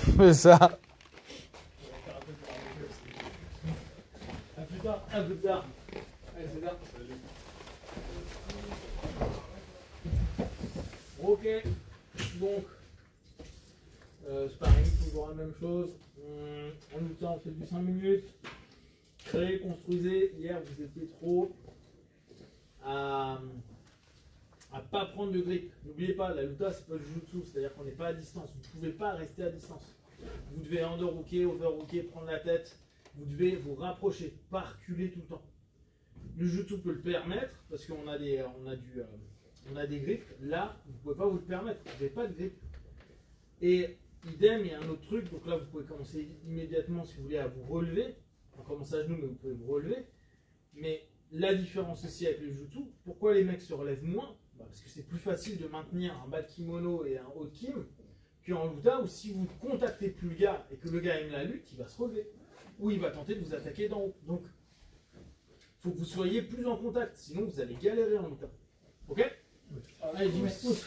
C'est ça. À plus tard, à plus tard. Allez, c'est ça. Ok, donc, sparring, toujours la même chose. En luttant, on fait du 5 minutes. Créez, construisez. Hier, vous étiez trop à pas prendre de grip. N'oubliez pas, la luta, c'est pas le jutsu, c'est-à-dire qu'on n'est pas à distance. Vous ne pouvez pas rester à distance. Vous devez underhooker, overhooker, prendre la tête. Vous devez vous rapprocher, pas reculer tout le temps. Le jutsu peut le permettre parce qu'on a des grips. Là, vous ne pouvez pas vous le permettre. Vous n'avez pas de grip. Et idem, il y a un autre truc. Donc là, vous pouvez commencer immédiatement si vous voulez à vous relever. On commence à genoux, mais vous pouvez vous relever. Mais la différence aussi avec le jutsu, pourquoi les mecs se relèvent moins? Parce que c'est plus facile de maintenir un bas de kimono et un haut de kim qu'en luta où si vous ne contactez plus le gars et que le gars aime la lutte, il va se relever. Ou il va tenter de vous attaquer d'en haut. Donc, il faut que vous soyez plus en contact, sinon vous allez galérer en luta. Ok? Allez, Jimmy, pousse.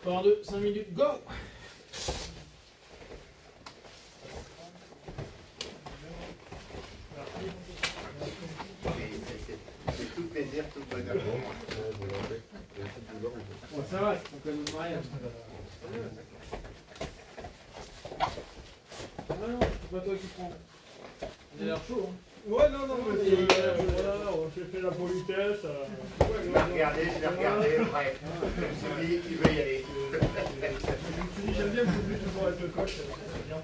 Par 2, 5 minutes, go! C'est tout plaisir, tout bonheur pour moi. Bon, ça va, c'est ton cadeau de mariage. Ah non, c'est pas toi qui prends. Il a l'air chaud, hein. Ouais, non, voilà, j'ai fait la politesse. Je l'ai regardé, bref. Je me suis dit qu'il veut y aller. Je me suis dit, j'aime bien que vous toujours avec le coach, c'est bien.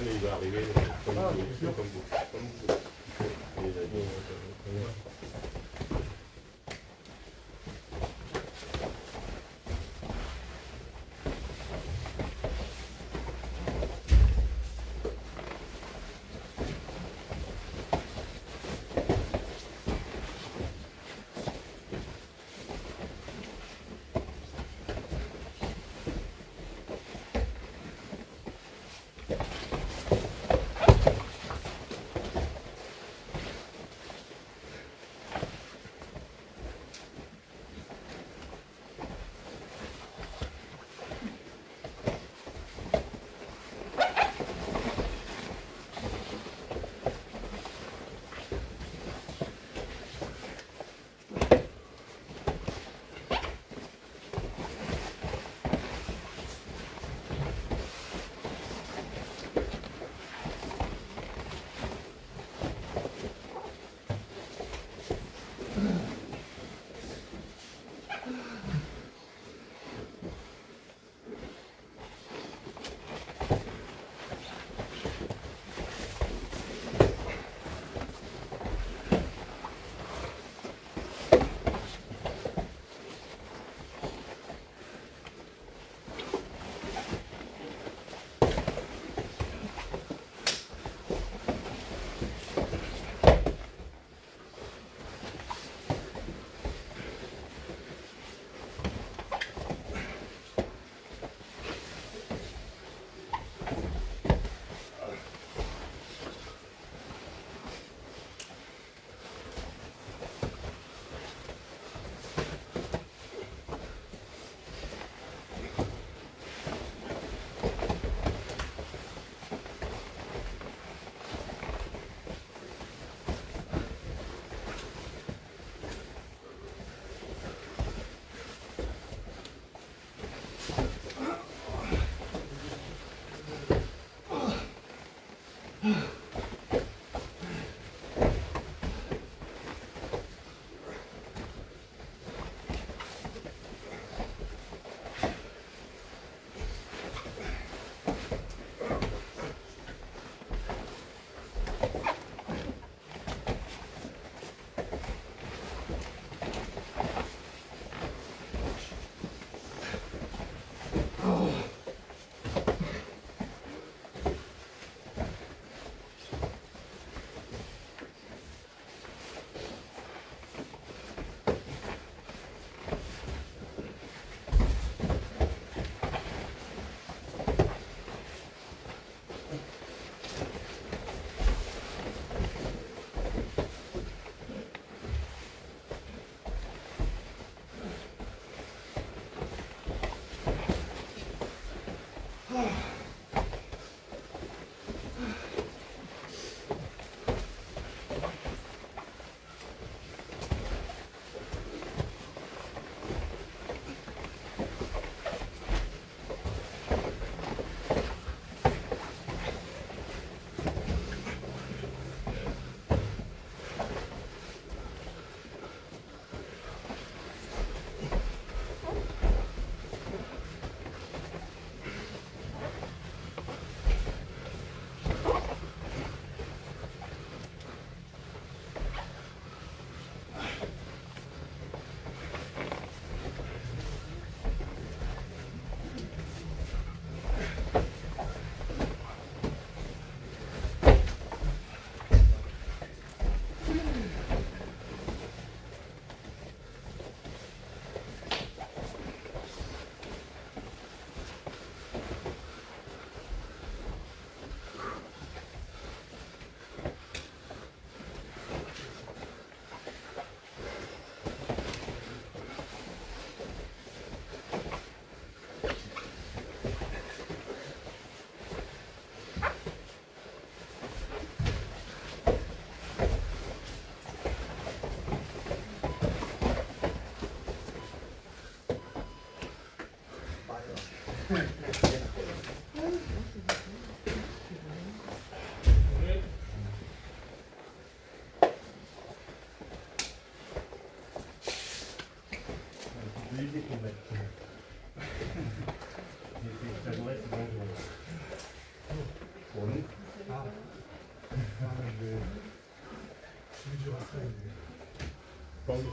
Il va arriver comme vous.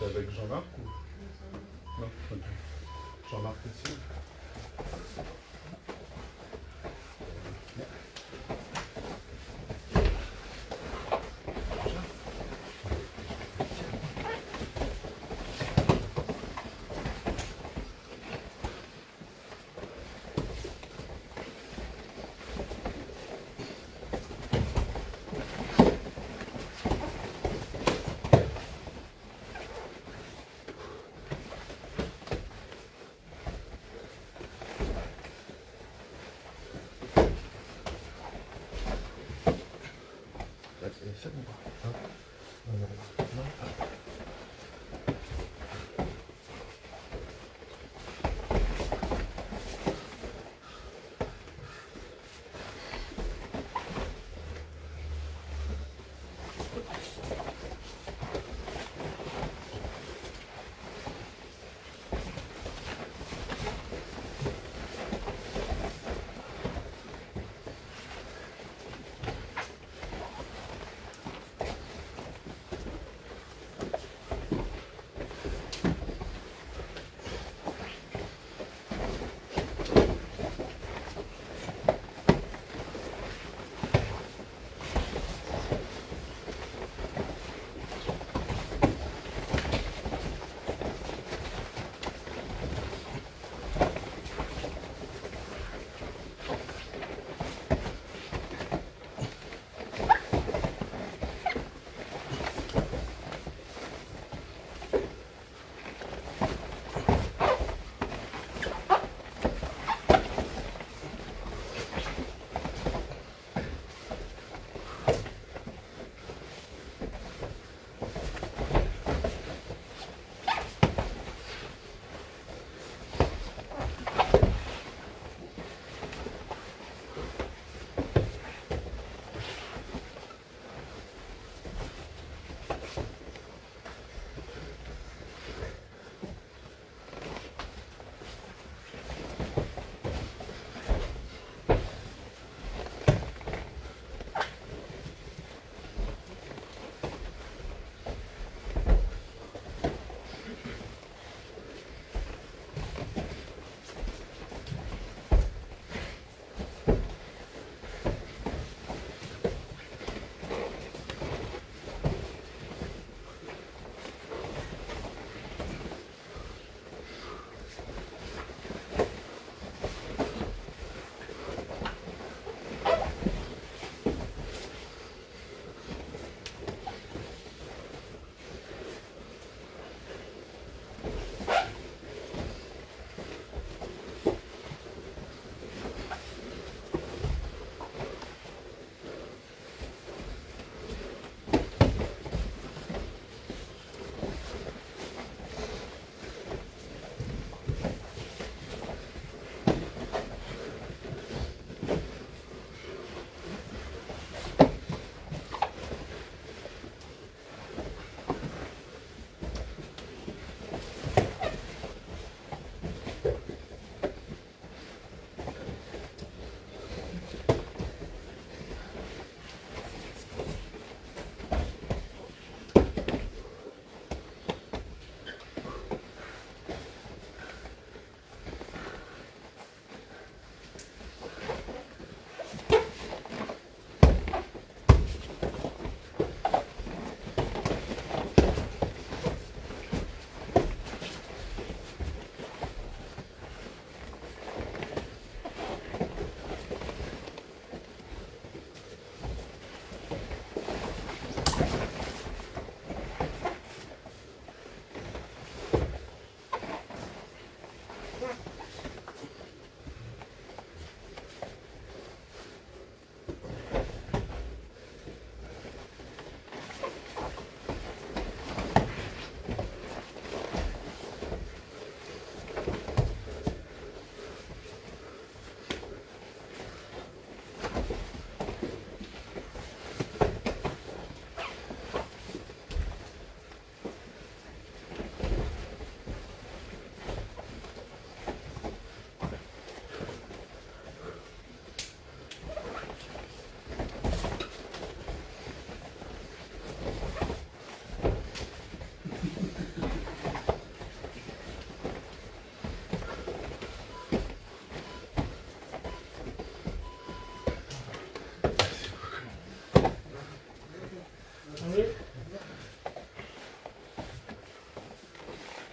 Avec Jean-Marc ou... Non, ok. Jean-Marc aussi. C'est bon.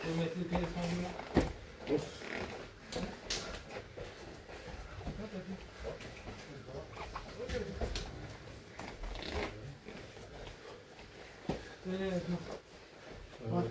Vous mettez le pied tranquillement. Venez avec moi. Ouais.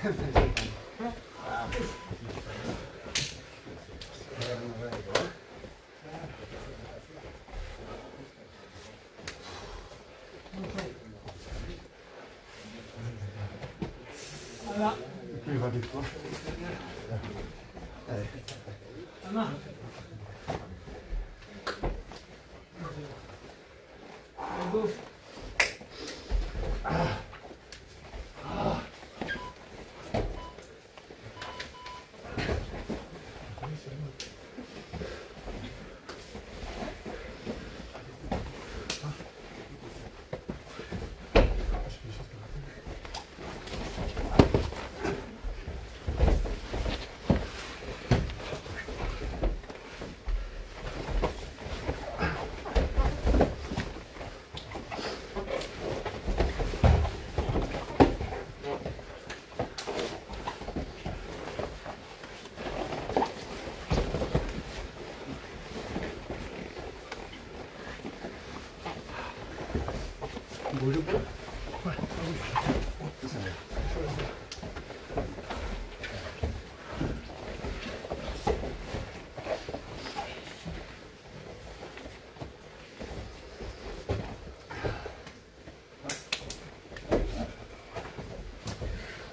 Voilà. Il va avec toi. Allez. Anna. Go. Bouge pas. Ouais. Ça va.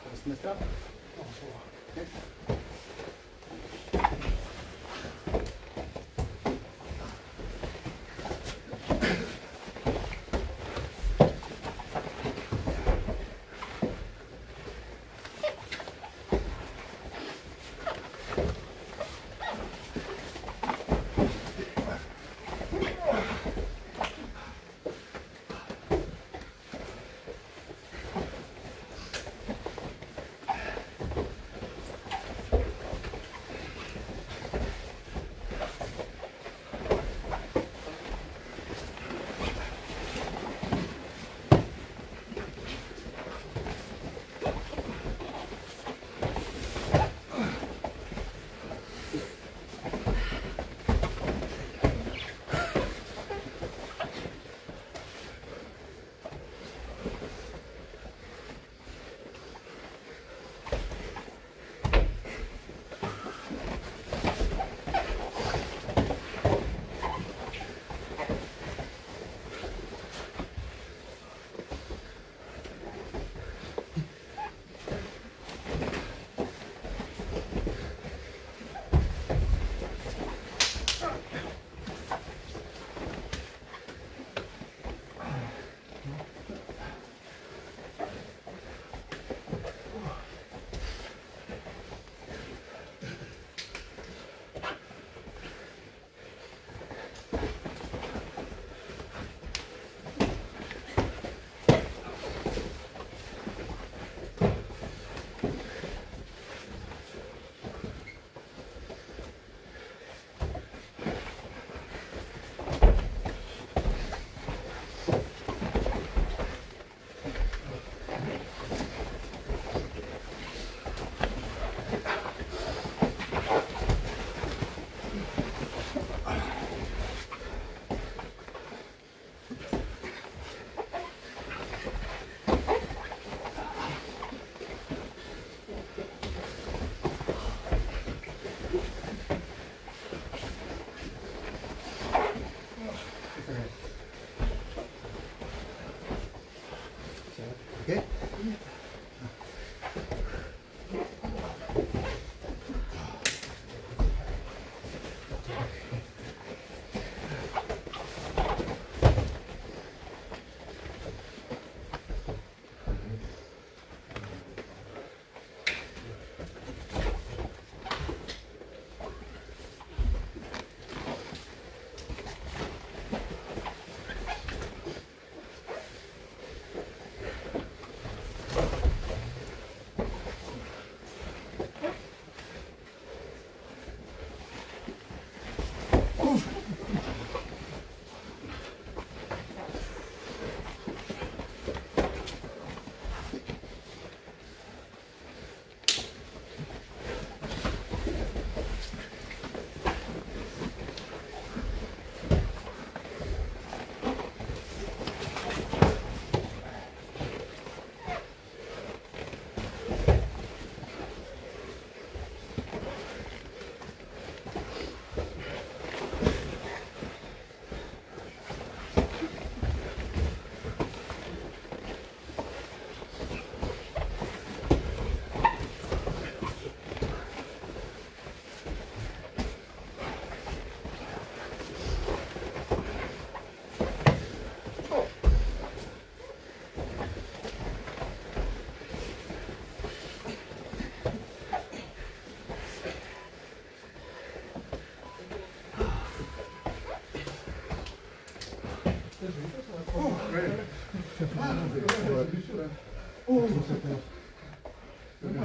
On se met ça?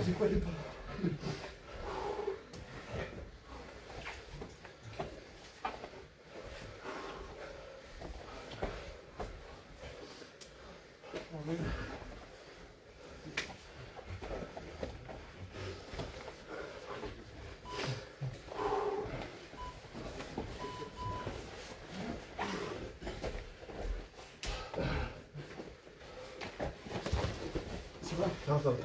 C'est quoi les pas? Ça va? Non, ça va.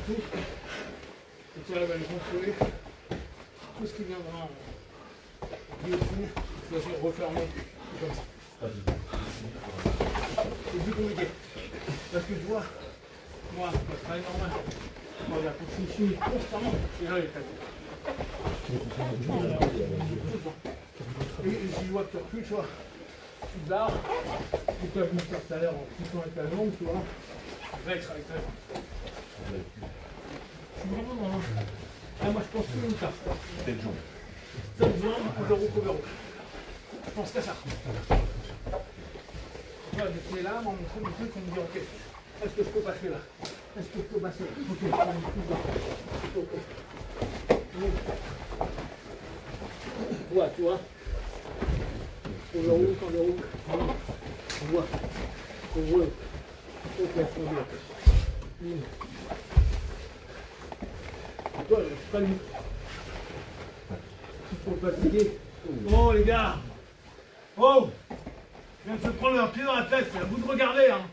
Et tu arrives à les contrôler. Tout ce qui viendra en guillotine, tu vas refermer comme ça. C'est plus compliqué. Parce que tu vois, moi, je travaille normal. Moi, la course chimie constamment. Et là, il est tapé. Et si je vois que tu recules, tu vois, tu te barres. Tu peux venir faire tout à l'heure en poussant avec ta jambe, tu vois. Rex avec ta jambe. Je suis vraiment dans un... Ah, moi je pense que une carte. Telle jambe. Telle jambe, cover haut. Je pense qu'à ça. Voilà, je suis là, on me montre le truc, on me dit ok, est-ce que je peux passer là? Est-ce que je peux passer là? Ok, on est tout bas. Ok. Voilà, tu vois. Cover haut. On voit. Ok, on voit. Toi, je suis pas lui. Il faut pas fatiguer. Oh les gars. Oh, je viens de se prendre un pied dans la tête, c'est à vous de regarder hein.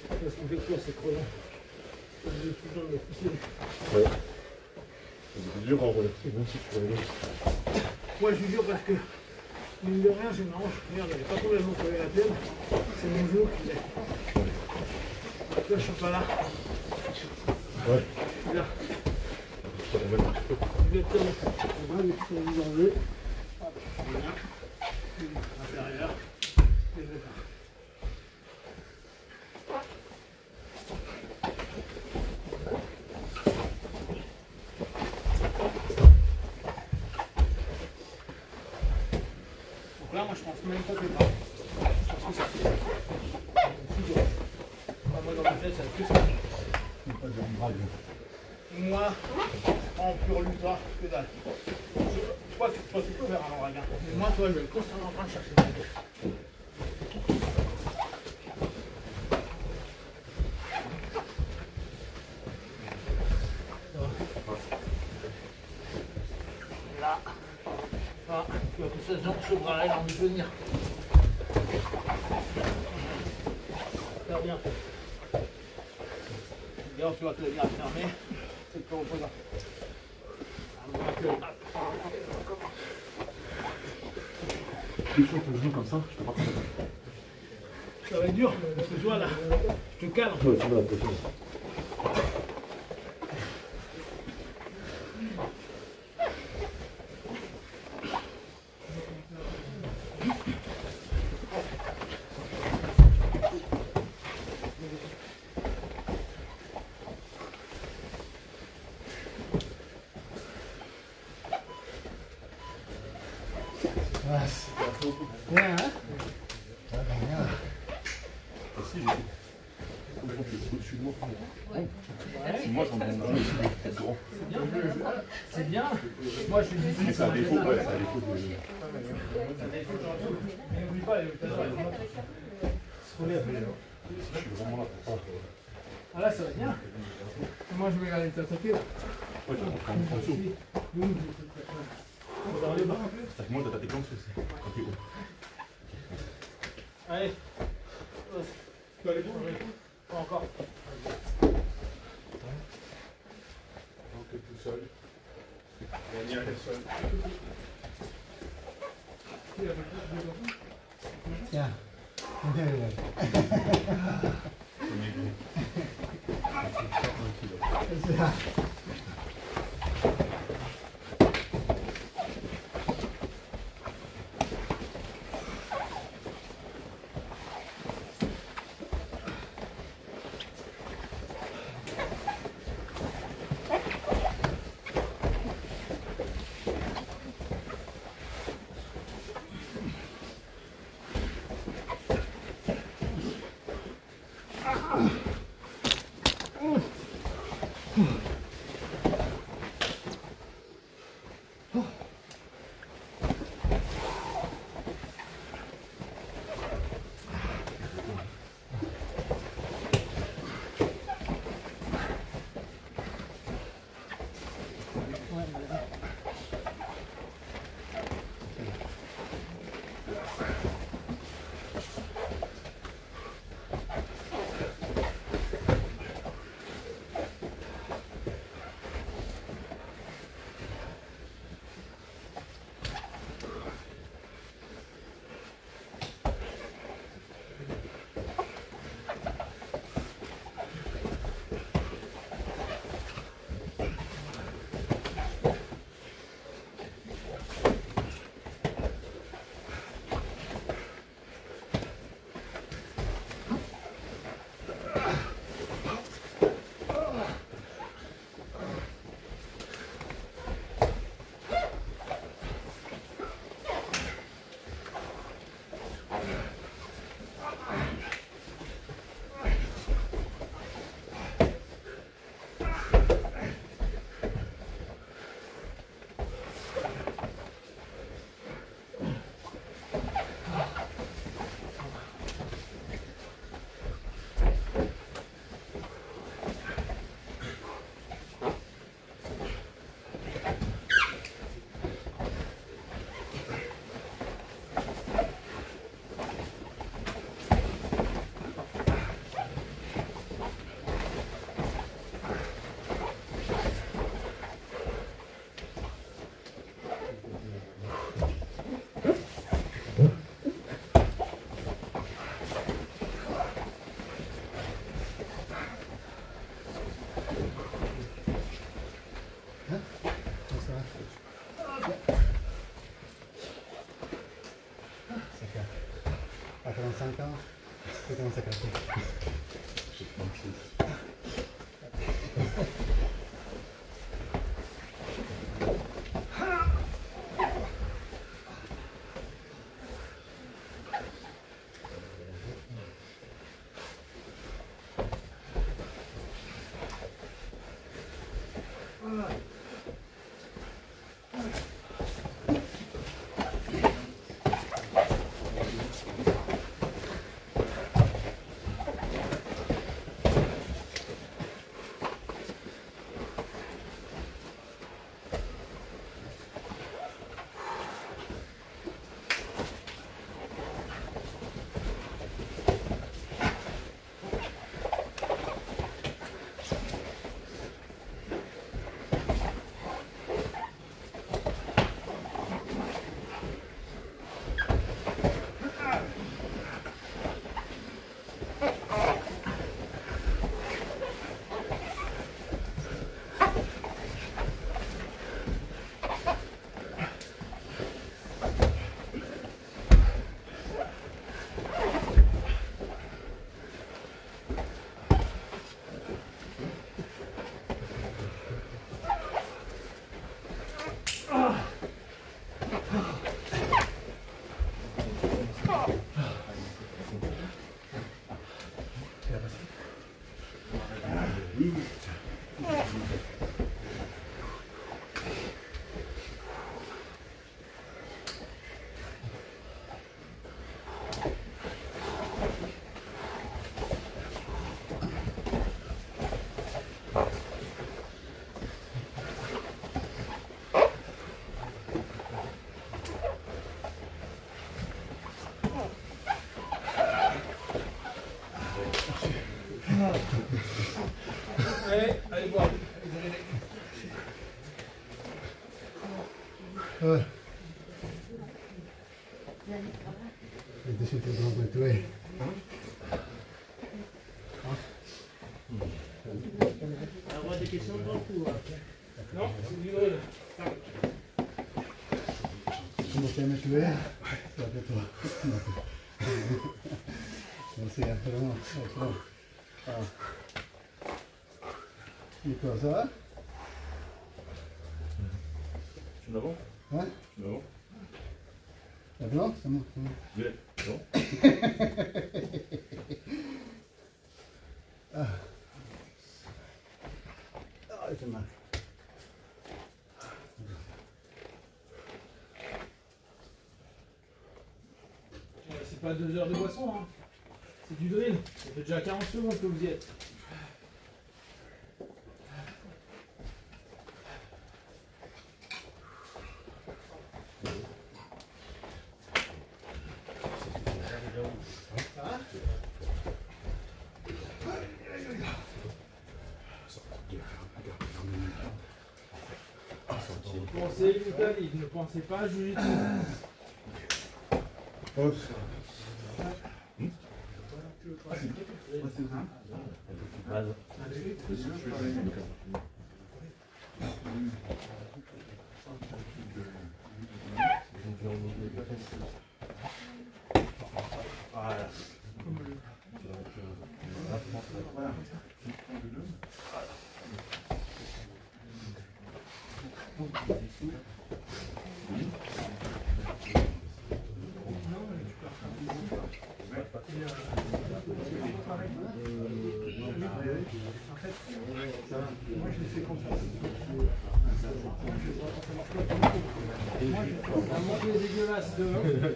Parce qu'on fait quoi, c'est trop long. Ouais. C'est dur en relatif, même si tu veux. Ouais, je suis dur parce que, mine de rien, j'ai une hanche. Regarde, elle n'est pas complètement collée à la tienne. C'est mon genou qui l'est. Là, je suis pas là. Ouais. Je suis là. Exactement. On va les petits enlever. Hop, voilà. Intérieur. Et je vais faire. Là, moi, je pense même pas que pas. Je pense que ça fait. Moi, dans ma tête, ça va plus ça. Moi, en pur ultra, que dalle. Toi, tu peux faire un ouragan. Mais moi, toi, je vais constamment en train de chercher. Là. Ah, tu vois que ce bras-là, il a envie de venir. Super bien. D'ailleurs, tu vois que le bien fermé, c'est pas reposant. Plus chaud ton genou comme ça, je peux pas prendre. Ça va être dur, parce que tu vois là, je te cale. Ouais, tu vas la pression. Bien, hein? Si, j'ai au-dessus de moi. Moi, j'en ai un grand. C'est bien. Moi, je suis dit, Mais c'est un défaut, ouais, c'est un défaut de. mais n'oublie pas, tout à l'heure, se relève. Je suis vraiment là pour ça. Ah là, ça va bien. Moi, je vais regarder t'attaquer là. Ouais, tu rentres en dessous. C'est que moi, t'as tes plans dessus, c'est quand t'es haut. Allez. Tu peux aller bon? Pas encore. T'es tout seul. Daniel est seul. Tiens. C'est ça. À 45 ans, c'est comment ça craque. J'ai 36. Et dessus, tu vas me tuer. Avoir des questions dans le coup. Non, c'est du drill. Comment tu vas me tuer? C'est après toi. Merci, vraiment. Et quoi, ça va? Tu me l'avons? Hein? Tu me l'avons? La blanc? C'est bon. Violet. Non? Ah, il fait mal. C'est pas 2 heures de boisson, hein. C'est du drill. Ça fait déjà 40 secondes que vous y êtes. Pensez Italie, ne pensez pas Jiu-Jitsu. Moi je l'ai fait comme ça. La montée est dégueulasse de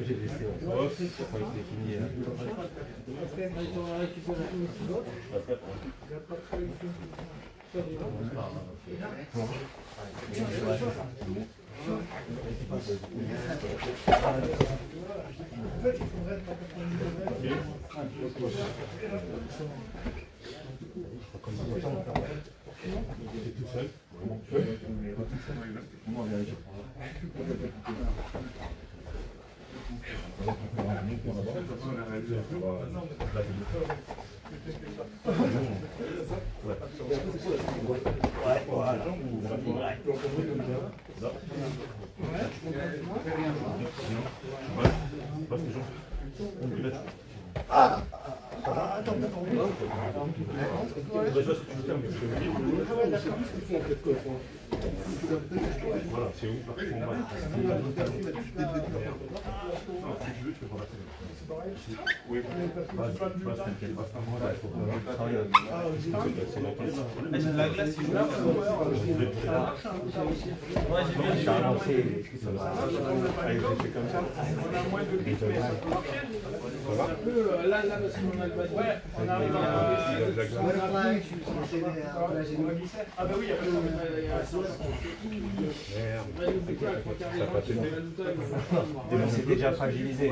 J'ai laissé en off, quand il était fini. il t'aura récupéré. En fait, il faudrait être à 90 Il était tout seul. Comment réagir? Ouais, voilà. Voilà, c'est où? Oui, t'inquiète pas. C'est la glace, c'est là. Moi, j'ai bien avancé. Là, parce qu'on a le bâton. Ouais, on arrive à. Ah bah oui, il y a pas de C'est déjà fragilisé.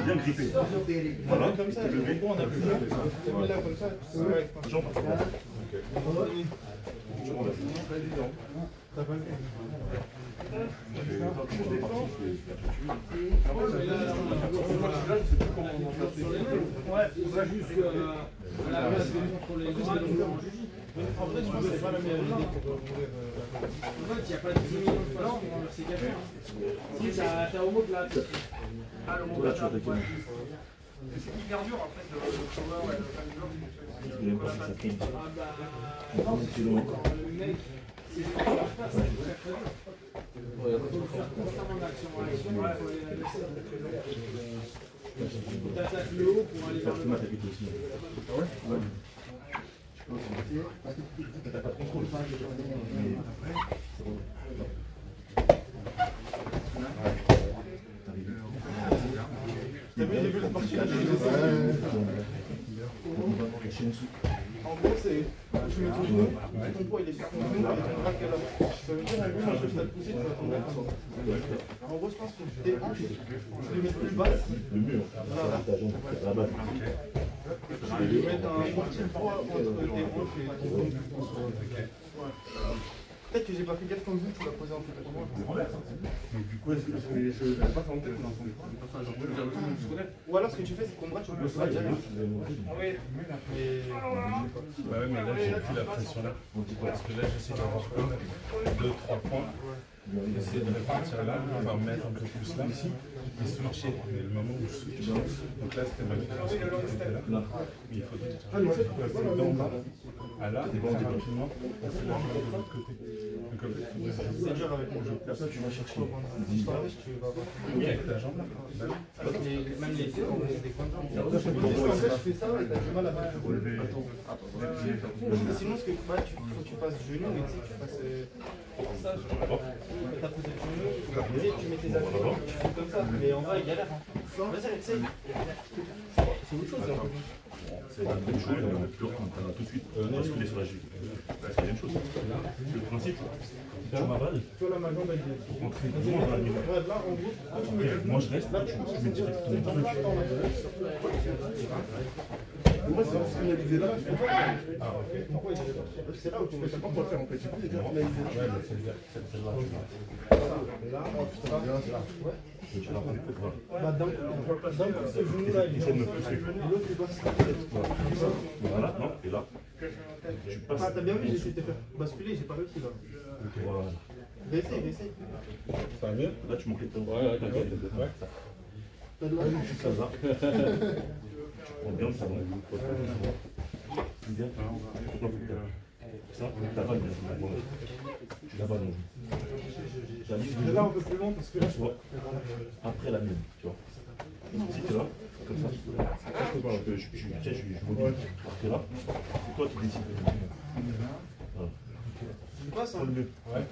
Bien grippé. Voilà, comme ça. Ouais, on va juste à la base contre les grands. En fait, c'est pas la meilleure idée pour ouvrir. En fait, il n'y a pas de 10 millions de façons pour renverser quelqu'un. Si, t'as au mot de là. Ah, le monde là, c'est hyper dur en fait, le power et le Ah bah, non, c'est sûr, le mec, c'est ce qu'on va faire, c'est très très dur. Il faut faire constamment d'action en action, il faut les laisser. Il t'attaque le haut pour aller vers le bas. T'as pas de contrôle. vu le parti là. En gros, c'est. Tu mets ton genou, ton poids il est sur ton genou et ton bras qui est là. Ça veut dire en gros, moi je vais te pousser, tu vas tomber comme ça. En gros, je pense que tes hanches, je les mets plus basses. Le mur, Voilà. la base. Je vais mettre un petit poids entre tes hanches et ton genou. Peut-être que j'ai pas fait gaffe comme vous, tu l'as posé un peu trop loin. Donc du coup, je n'ai pas fait en tête, mais Ou alors ce que tu fais, c'est que ton bras, tu le poses pas direct. Oui. Mais. bah ouais, mais là, j'ai plus la pression là. Parce que là, j'essaie d'avoir 1, 2, 3 points. J'essaie de répartir là, enfin mettre un peu plus là, et switcher. Mais le moment où je switch, donc là, c'était ma différence qui était là. Mais il faut passer d'en bas à là, et très rapidement, passer là de l'autre côté. Donc en fait, C'est dur avec mon jeu. ça, tu vas chercher. Tu vas voir. Oui, avec ta jambe là. Même les deux, on est des coins de jambe. En fait, je fais ça et t'as du mal à faire. Sinon, ce que faut que tu fasses genou, mais tu sais, tu fasses ça. T'as posé le genou, tu mets tes appuis, tu fais comme ça. Mais en vrai, il galère. Vas-y, essaye. C'est autre chose. C'est la même chose, on a tout de suite basculer sur la cheville. C'est la même chose. Le principe, tu m'avales, Tu vois là, ma jambe, elle est. rentrer vraiment dans la limite. Ouais, là, en gros, Moi je reste, là tu mets direct ton truc. Moi, c'est finalisé là. Ah ok. C'est là où tu ne sais pas quoi faire en fait. Tu peux déjà finaliser là. Ouais, mais c'est celle-là. Là, oh putain, bien, c'est là. Ouais. Tu l'as pas fait, voilà. bah, d'un coup, ce genou-là, il est Essaie de me comme ça. pousser. Et l'autre, il doit se Voilà, non, et là, tu passes. Ah, t'as bien vu, j'ai essayé de te faire basculer, j'ai pas réussi là. Voilà. Essaye. Ça va mieux? Là tu manquais de temps. Ouais, t'inquiète. Ouais. T'as de la jambe. Ça va. Tu prends bien le salon. Bien. Ça, t'as pas bien. Tu l'as pas non. Mais là, un peu plus long parce que là, Tu vois, après la mienne, tu vois. Si t'es là, comme ça, je module. T'es là, c'est toi qui décides. Voilà. tu passes, hein. Ouais.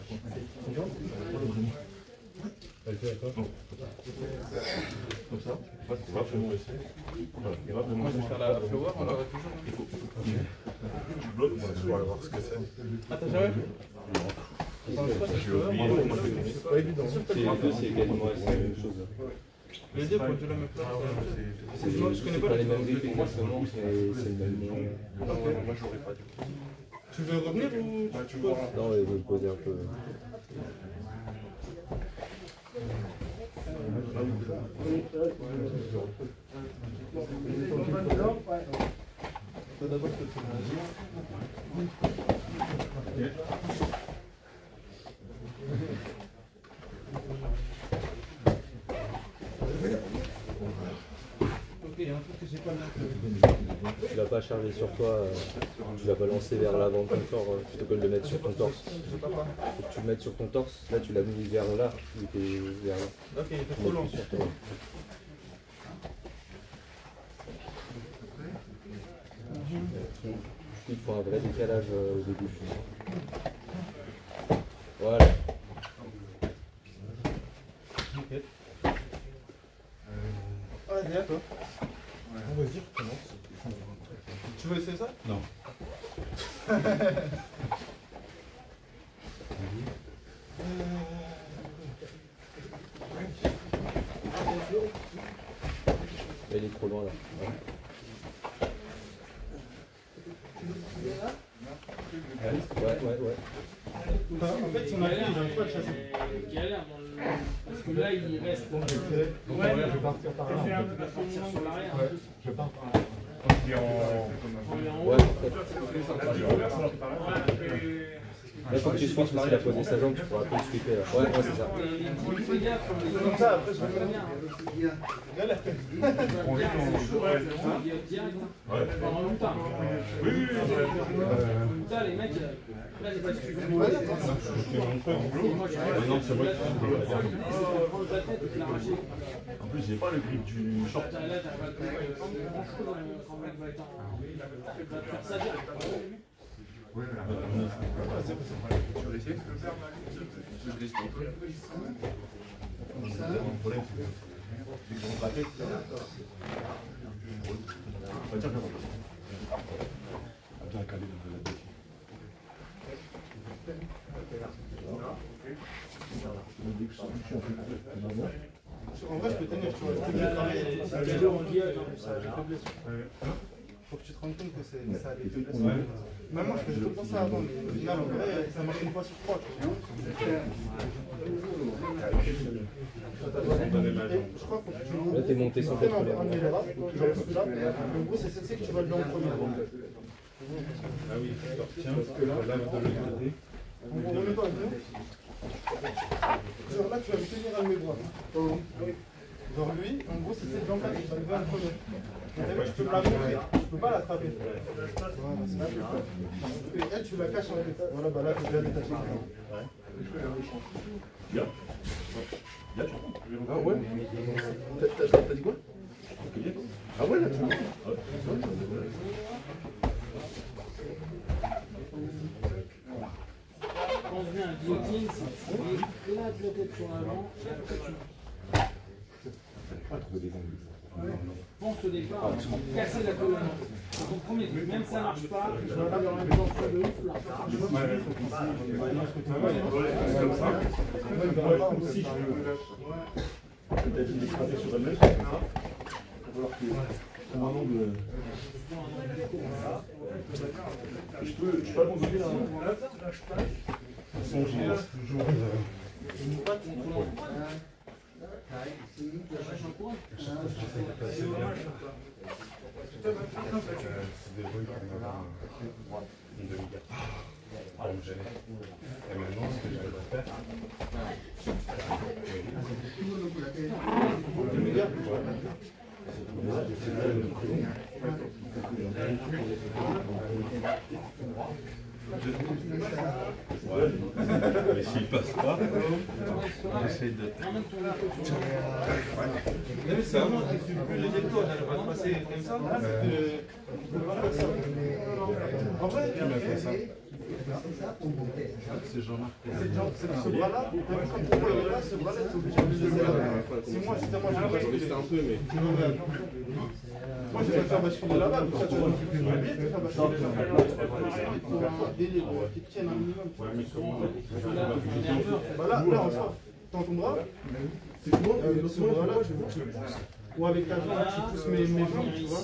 Elle fait d'accord. Comme ça, tu vas vraiment essayer. Voilà, il va vraiment essayer. Faire la flower, on aurait toujours. Tu bloques, on va voir ce que c'est. Ah, t'as jamais vu? Je vais oublier, moi je vais C'est pas évident. C'est quasiment la même chose. Les deux, pour que tu la mettes là, c'est moi, je connais C'est pas pas les mêmes griffes exactement, mais c'est le même nom. Moi je l'aurais pas du coup. Tu veux revenir ou tu poses? Non, il veut me poser un peu. D'abord, je te fais ok, il y a un truc que j'ai pas noté. Tu l'as pas chargé sur toi, tu l'as balancé vers l'avant de ton corps plutôt que de le mettre sur ton torse. Faut que tu le mettes sur ton torse, là tu l'as mis vers là, il était vers là. Ok, il était Tu trop mets long. plus sur toi. Il faut un vrai décalage au début. Voilà. Ok. Vas-y, d'accord. On va dire comment. Tu veux essayer ça? Non. Il est trop loin là. Ouais. En fait, son appui, j'arrive pas à le chasser. Galère dans le... Parce que là, il reste. Ouais, je vais partir par là. Il va partir sur l'arrière. Je pars par là. Il est en haut. Ouais, là, faut que tu switches parce qu'il a posé sa jambe, tu pourras plus le sweeper là. Ouais, c'est ça. Fais gaffe, Comme ça, après, je vais bien. Galère. En longtemps. Longtemps, les mecs, là, j'ai pas su. Moi, je Non, c'est vrai. la tête, tu l'as arraché. En plus, j'ai pas le grip du short. Là, t'as pas grand chose quand mec va être en. Il va te faire ça bien. Tu veux essayer? Le problème, c'est que En vrai, je peux tenir, tu vois. Faut que tu te rendes compte que ça a des faiblesses. Même moi, je faisais tout le temps ça avant, mais au final, en vrai, ça marche une fois sur trois. Je crois que Là, t'es monté sans contrôler. en gros, c'est celle-ci que tu vas lever en premier. Ah oui, alors tiens, là, de l'autre côté. On remet pas à genoux. Genre là, tu vas me tenir à mes bras. Genre lui, en gros, c'est cette jambe-là que tu vas lever en premier. Tu peux me la montrer, tu peux pas l'attraper. Et elle, tu la caches en tête. Voilà, bah là, tu viens détacher. Ah ouais? T'as dit quoi? Ah ouais, là, tu vois. Quand on vient à la guillotine, c'est tu éclates la tête sur l'avant et après tu pense au départ à casser la colonne. C'est ton premier truc. Même si ça marche pas, je vais pas dans la mise en de ouf là. Comme ça. Aussi, je veux. Peut-être une écrasée sur elle-même, comme ça. Il va falloir que. Comme un angle. Je peux pas le conduire là. Son gire, toujours. Pour me gêner. Et maintenant, ce que j'arrive à faire. Ouais, mais s'il passe pas, j'essaie de. C'est vraiment plus les épaules, elle va passer comme ça. En vrai, Qui m'a fait ça? C'est Jean-Marc. ce bras-là, quand tu vois le bras, ce bras-là, c'est obligé de le laisser là. C'est moi, justement, je vais basculer. Un peu, mais. Moi, je vais faire basculer là-bas, comme ça, tu vas plus vite, tu vas basculer là-bas. Il faut un délire qui tienne un minimum. Bah là, en sort, tends ton bras. Ce bras-là, tu pousses. Ou avec ta jambe, tu pousses mes jambes, tu vois.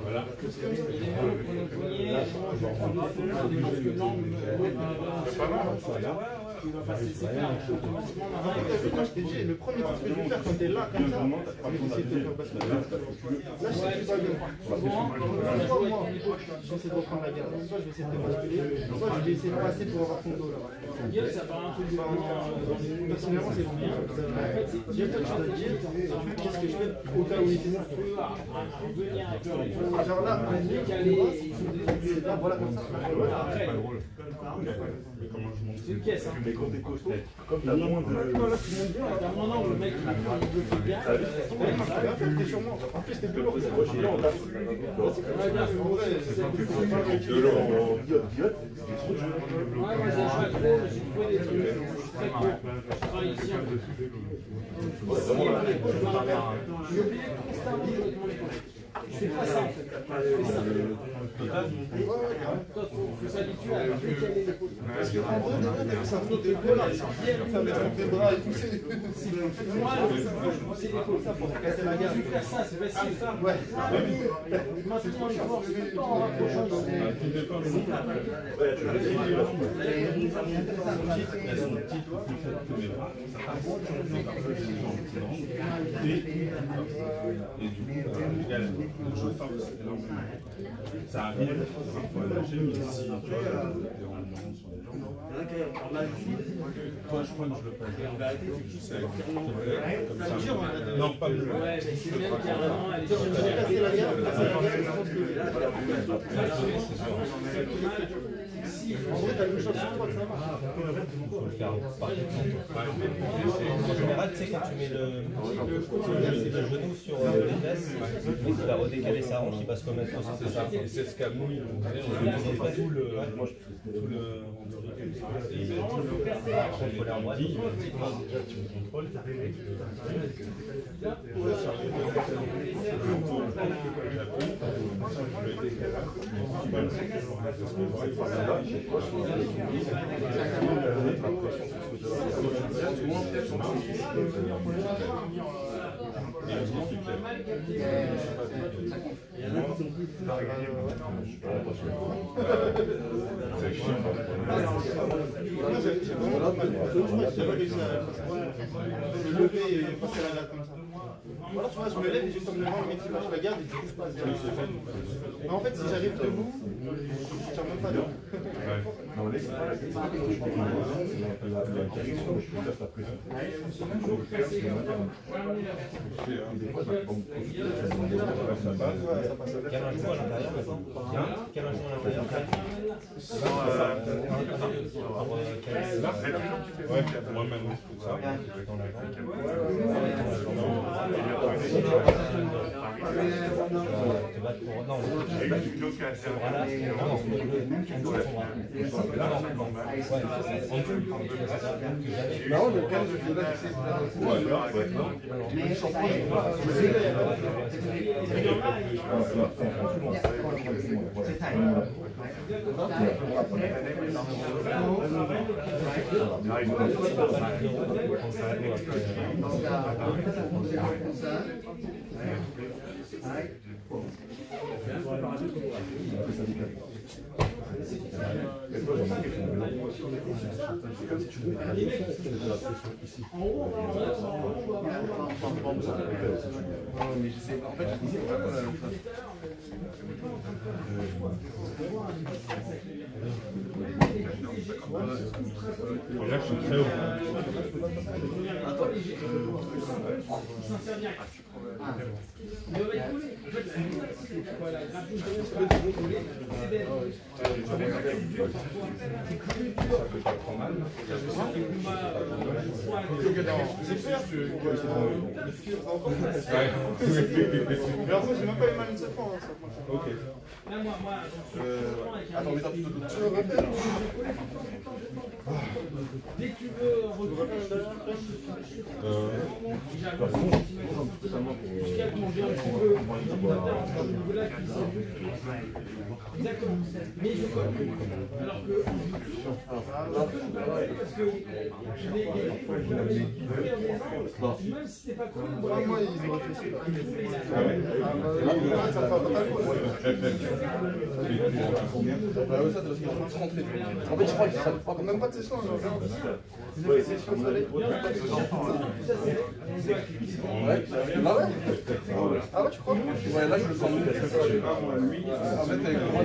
Voilà. Moi je t'ai dit, le premier truc que je vais faire quand t'es là, comme ça, c'est essayer de te faire basculer. Là, je sais que tu vas bien. Soit moi, je vais essayer de reprendre la garde. Soit je vais essayer de te basculer, soit je vais essayer de passer pour avoir ton dos là. Personnellement, c'est bien. En fait, j'ai peut-être chose à dire. Qu'est-ce que je fais au cas où il était genre là, là, voilà comme ça. C'est une caisse, hein. Mais quand t'es costaud, comme t'as moins de. T'as mon angle, le mec, il veut bien. T'es sur moi. En plus, t'es plus lourd. Moi, je suis là, on tape. C'est plus De l'eau en diote. Ouais, moi j'ai joué trop, mais j'ai trouvé des trucs. Je suis très court. Je travaille ici un peu. J'ai oublié constamment de mettre mon épaule. Je fais pas ça en fait. Je fais ça. Toi, faut s'habituer à décaler l'épaule. Parce qu'en vrai, ça me tes bras, ça me tes bras et pousser. Moi, c'est l'épaule. Ça pour casser la garde. Je vais faire ça, c'est facile. Ouais. Maintenant, il faut pas en rapprochant ici. Et du coup, je galère. Je force énormément. Ça arrive parfois à lâcher, mais si tu vois, des renouements sur les jambes. Toi, je crois que je le passe. Je sais, comme ça. Non, pas mieux. Ouais, mais c'est bien carrément. Elle est En vrai, t'as une chance sur toi que ça marche. En général, tu sais, quand tu mets le genou sur les fesses, il va redécaler sa hanche, il passe comme un faux, c'est ça. Et c'est ce qu'Amouille, on fait tout le. contrôler en droite. Déjà, tu me contrôles. Je le fais et passer la dalle comme ça. Ou alors tu vois, je me lève et juste en me levant, le mec il je regarde et du coup je passe direct. Mais en fait, si j'arrive debout, je tiens même pas debout. Non, laisse pas la question. La direction, je peux faire ta pression. Des fois, ça passe. Quel rangement à l'intérieur maintenant? Quel rangement à l'intérieur? Ouais, moi maintenant, c'est ça. C'est comme si tu devais aller la pression ici. Mais j'essaie, en fait, je sais pas qu'on a le place. Là, je suis très haut. Mais en fait, j'ai même pas eu mal une seule fois. Ok. Attends, mais t'as plutôt d'autres. Tu veux refaire? Dès que tu veux refaire jusqu'à manger un petit peu, exactement. Mais je colle. Alors que parce que même si t'es pas cool, Moi, ils ont réfléchi. En fait, je crois que ça ne prend même pas de session. Ils ont fait session au soleil. Ah ouais, tu crois? Ouais, là, je le sens mieux. En fait, avec le droit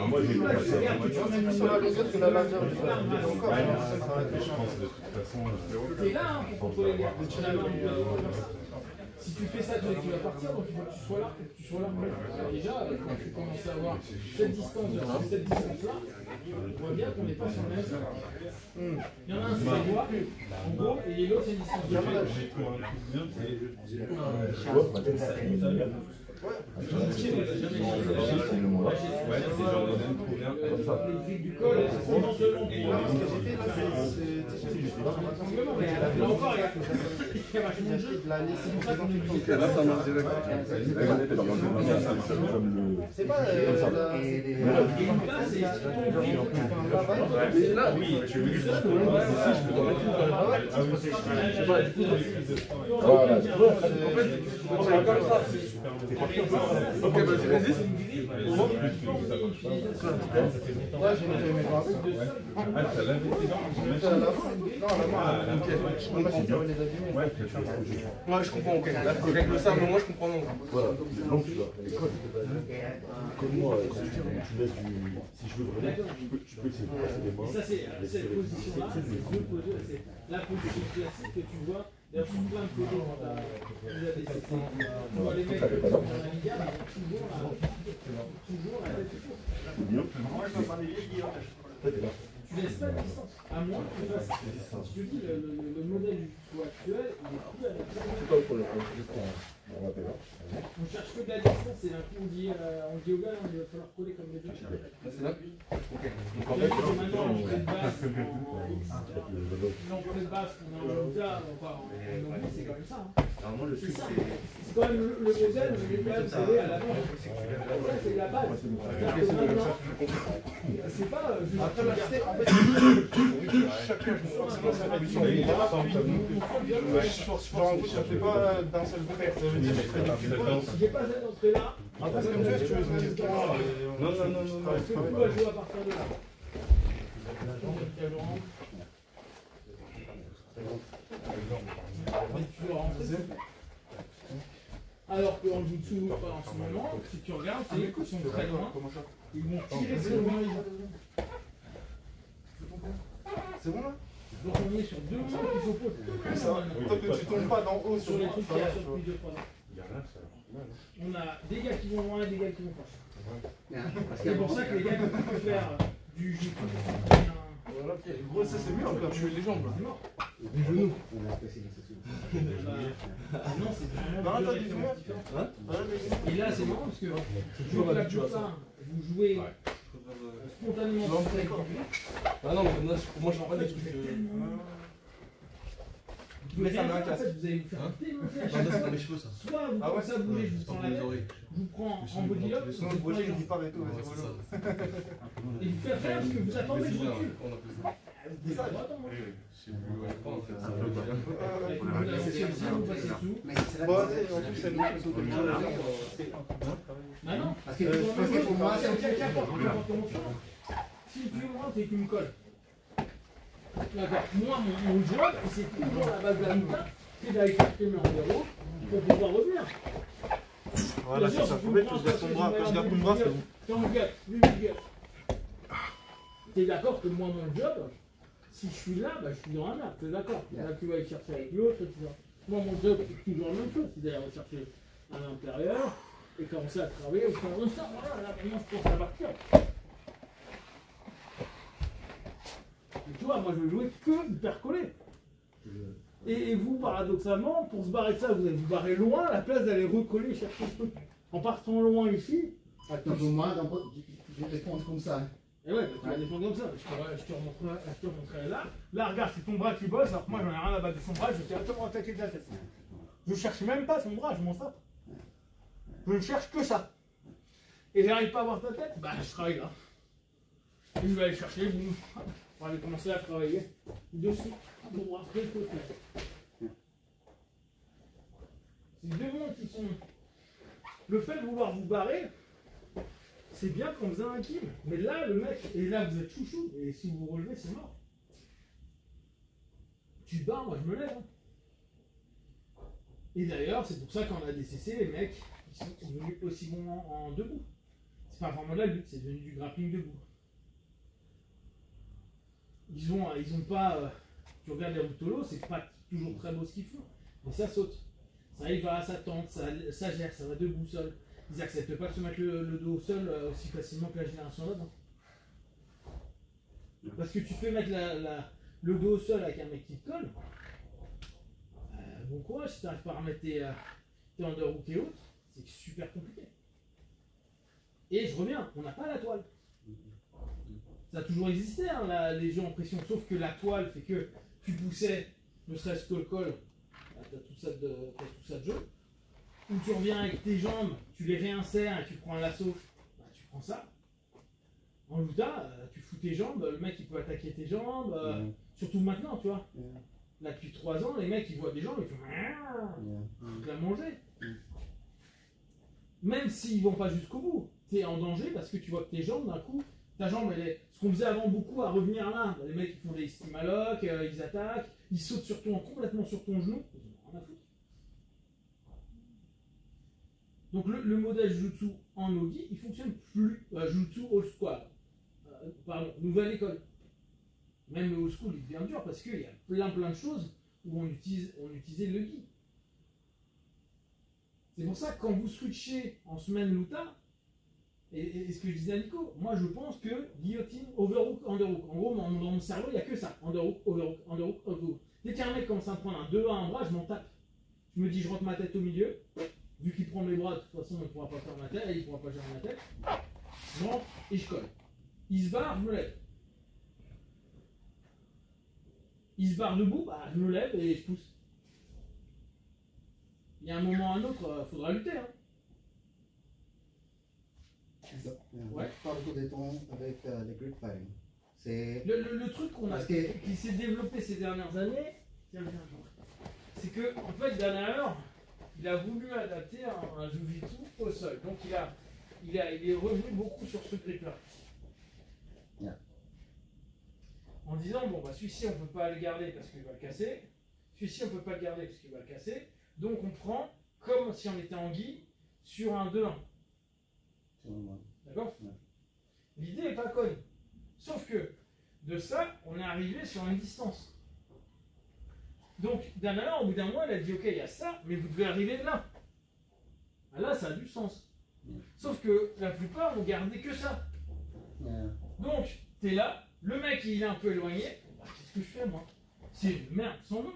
Moi, j'ai pas ça. sur la longueur que la largeur du corps. Je pense de toute façon. t'es là pour contrôler les si tu fais ça, tu vas partir, donc il faut que tu sois là, Alors déjà, quand tu commences à avoir cette distance versus cette distance-là, on voit bien qu'on n'est pas sur le même sol. Il y en a un, c'est la voie, en gros, et l'autre, c'est une distance de jeu. J'ai trouvé un truc bien, ouais, c'est genre de donne trop bien comme ça. Du col, c'est éventuellement pour ce que j'ai fait là, c'est là encore, il y a vachement de jeu. Là, ça marche direct. C'est pas Là, oui, tu veux juste je peux t'en mettre une quand même. Je sais pas, voilà, tu vois, en fait, on va comme ça. Ok, vas-y, résiste. Ouais, j'ai mis mes bras. Ah, t'as lavé tes dents? Non, la main. Ok, je comprends. Ouais, je comprends, ok. Avec le sable, moi, je comprends. Voilà, donc tu vas à l'école. Comme moi, quand tu laisses du. Si je veux vraiment, je peux essayer de passer les mains. Ça, c'est cette position-là, c'est deux positions, c'est la position classique que tu vois. D'ailleurs, sur plein de photos, quand vous avez des sessions, tu vois les mecs qui sont dans la Liga, toujours la tête autour. Moi, je vais pas des vieilles Tu laisses pas de distance, à moins que tu fasses. Je te dis, le modèle du tout actuel, il est plus adapté. pas pour le coup. On va faire. On cherche que de la distance et d'un coup on dit au gars, il va falloir coller comme les deux. C'est là. Ok. Donc en Et fait, maintenant, l'entrée de base, l'entrée de base qu'on a en Luta, en Obi, c'est quand même ça. Normalement, le truc, c'est. C'est quand même le modèle, mais quand même, c'est à l'avant. Ça, c'est la base. C'est pas juste. Après, la cité, en fait, chacun joue forcément sa mission. Genre, ça fait pas d'un seul côté. Ça veut dire que J'ai pas cette entrée-là. après, c'est comme ça, si tu veux une histoire. Non. Est-ce que tu vas jouer à partir de là? Alors qu'en jutsu, en ce moment, si tu regardes, c'est qu'ils sont très loin. Ils vont tirer sur le main. C'est bon là? Donc on est sur deux mains qui s'opposent. Ça, tant que tu tombes pas d'en haut Sur les trucs qu'il y a sur plus de 3 ans. Il y a rien, ça a l'air mal. On a des gars qui vont loin et des gars qui vont pas. Parce C'est pour ça que les gars qui peuvent faire du jutsu, Voilà, gros, ça c'est mieux encore, tu mets les jambes là. c'est mort. du genou. Non, c'est Non, vraiment deux attends, références dis-moi. différentes. Et là, c'est marrant parce que la plupart, vous jouez spontanément Non, avec d'accord. le public. Ah non, mais moi je prends pas des trucs. Vous allez rien faire, en fait, vous allez vous faire démonter à chaque fois. mes cheveux ça. Soit vous Ah ouais, commencez à bouger, je vous prends la tête, je vous prends en body lock, Sinon, le bouger, il disparaît et tout, c'est relou. et vous faites rien parce que vous attendez que je recule. On a plus ça. Vous allez attendre. C'est plus ouais, en fait, c'est un peu bien. Et puis vous avancez aussi, vous passez dessous. Mais c'est là Bon, que en plus, c'est le Bah non, Parce que pour moi, c'est un truc. si tu veux moi, c'est que tu me colles. D'accord. Moi, mon job, c'est toujours la base de la lutte, c'est d'aller chercher mes environs pour pouvoir revenir. Voilà, c'est ça. En fait, quand je garde ton bras, c'est bon. Quand on gueule, lui, il gueule. T'es d'accord que moi, mon job, si je suis là, bah, je suis dans la merde, t'es d'accord. Là, tu vas aller chercher avec l'autre, tu vas. Moi, mon job, c'est toujours la même chose, c'est d'aller chercher à l'intérieur et commencer à travailler au fur et à mesure. Voilà, là, maintenant, je pense à partir. Et tu vois, moi, je veux jouer que hyper collé. Et vous, paradoxalement, pour se barrer de ça, vous allez vous barrer loin, à la place d'aller recoller chaque truc. En partant loin ici. Donc moi, je réponds comme ça. Et ouais, tu vas défendre comme ça. Je te remontrerai là. Là, regarde, c'est ton bras qui bosse, alors que moi, j'en ai rien à battre de son bras, je vais directement attaquer de la tête. Je cherche même pas son bras, je m'en sape. Je ne cherche que ça. Et j'arrive pas à voir ta tête, bah, je travaille là. Et je vais aller chercher, boum. On va aller commencer à travailler dessus pour voir ce que je peux faire. C'est deux mondes qui sont. Le fait de vouloir vous barrer, c'est bien quand vous avez un kill. Mais là, le mec, et là vous êtes chouchou, et si vous vous relevez, c'est mort. Tu te barres, moi je me lève. Hein. Et d'ailleurs, c'est pour ça qu'en ADCC, les mecs, ils sont devenus aussi bons en debout. C'est pas vraiment de la lutte, c'est devenu du grappling debout. Ils ont pas. Tu regardes les Rutolos, c'est pas toujours très beau ce qu'ils font. Mais ça saute. Ça y va, ça tente, ça gère, ça va debout seul. Ils acceptent pas de se mettre le dos au sol aussi facilement que la génération d'avant. Parce que tu fais mettre le dos au sol avec un mec qui te colle. Bon courage, si tu n'arrives pas à remettre tes underhooks et autres, c'est super compliqué. Et je reviens, on n'a pas la toile. Ça a toujours existé, hein, la légion en pression, sauf que la toile fait que tu poussais, ne serait-ce que le col, t'as tout ça de jeu. Ou tu reviens avec tes jambes, tu les réinsères et tu prends un lasso, bah, tu prends ça. En Luta, tu fous tes jambes, le mec il peut attaquer tes jambes, surtout maintenant, tu vois. Là depuis 3 ans, les mecs ils voient des jambes, ils font tu l'as mangé. Même s'ils vont pas jusqu'au bout, tu es en danger parce que tu vois que tes jambes d'un coup, ta jambe elle est. Ce qu'on faisait avant beaucoup à revenir là, les mecs ils font des stimalocs, ils attaquent, ils sautent sur complètement sur ton genou, ils ont rien à foutre. Donc le modèle Jutsu en Nogi, il fonctionne plus. Jutsu Old School, pardon, nouvelle école. Même le Old School il devient dur parce qu'il y a plein de choses où on utilisait le gi. C'est pour ça que quand vous switchez en semaine Luta, et ce que je disais à Nico, moi je pense que guillotine, overhook, underhook. En gros, dans mon cerveau, il n'y a que ça. Underhook, overhook, underhook, overhook. Dès qu'un mec commence à me prendre un 2-1 en bras, je m'en tape. Je me dis, je rentre ma tête au milieu. Vu qu'il prend mes bras, de toute façon, il ne pourra pas faire ma tête, il ne pourra pas gérer ma tête. Je rentre et je colle. Il se barre, je me lève. Il se barre debout, bah, je me lève et je pousse. Il y a un moment ou un autre, il faudra lutter. Hein. Ouais. Je parle beaucoup des temps avec les grip fighting. C'est le truc qui s'est développé ces dernières années, c'est que en fait Danaher, il a voulu adapter un jiu-jitsu au sol. Donc il est revenu beaucoup sur ce grip-là. Yeah. En disant bon bah celui-ci on peut pas le garder parce qu'il va le casser, celui-ci on peut pas le garder parce qu'il va le casser. Donc on prend comme si on était en gui sur un 2-1. D'accord? Ouais. L'idée n'est pas conne. Sauf que de ça, on est arrivé sur une distance. Donc, Danaher, au bout d'un moment, il a dit ok, il y a ça, mais vous devez arriver de là. Ah, là, ça a du sens. Sauf que la plupart n'ont gardé que ça. Donc, tu es là, le mec il est un peu éloigné. Bah, qu'est-ce que je fais moi? C'est une merde sans nom.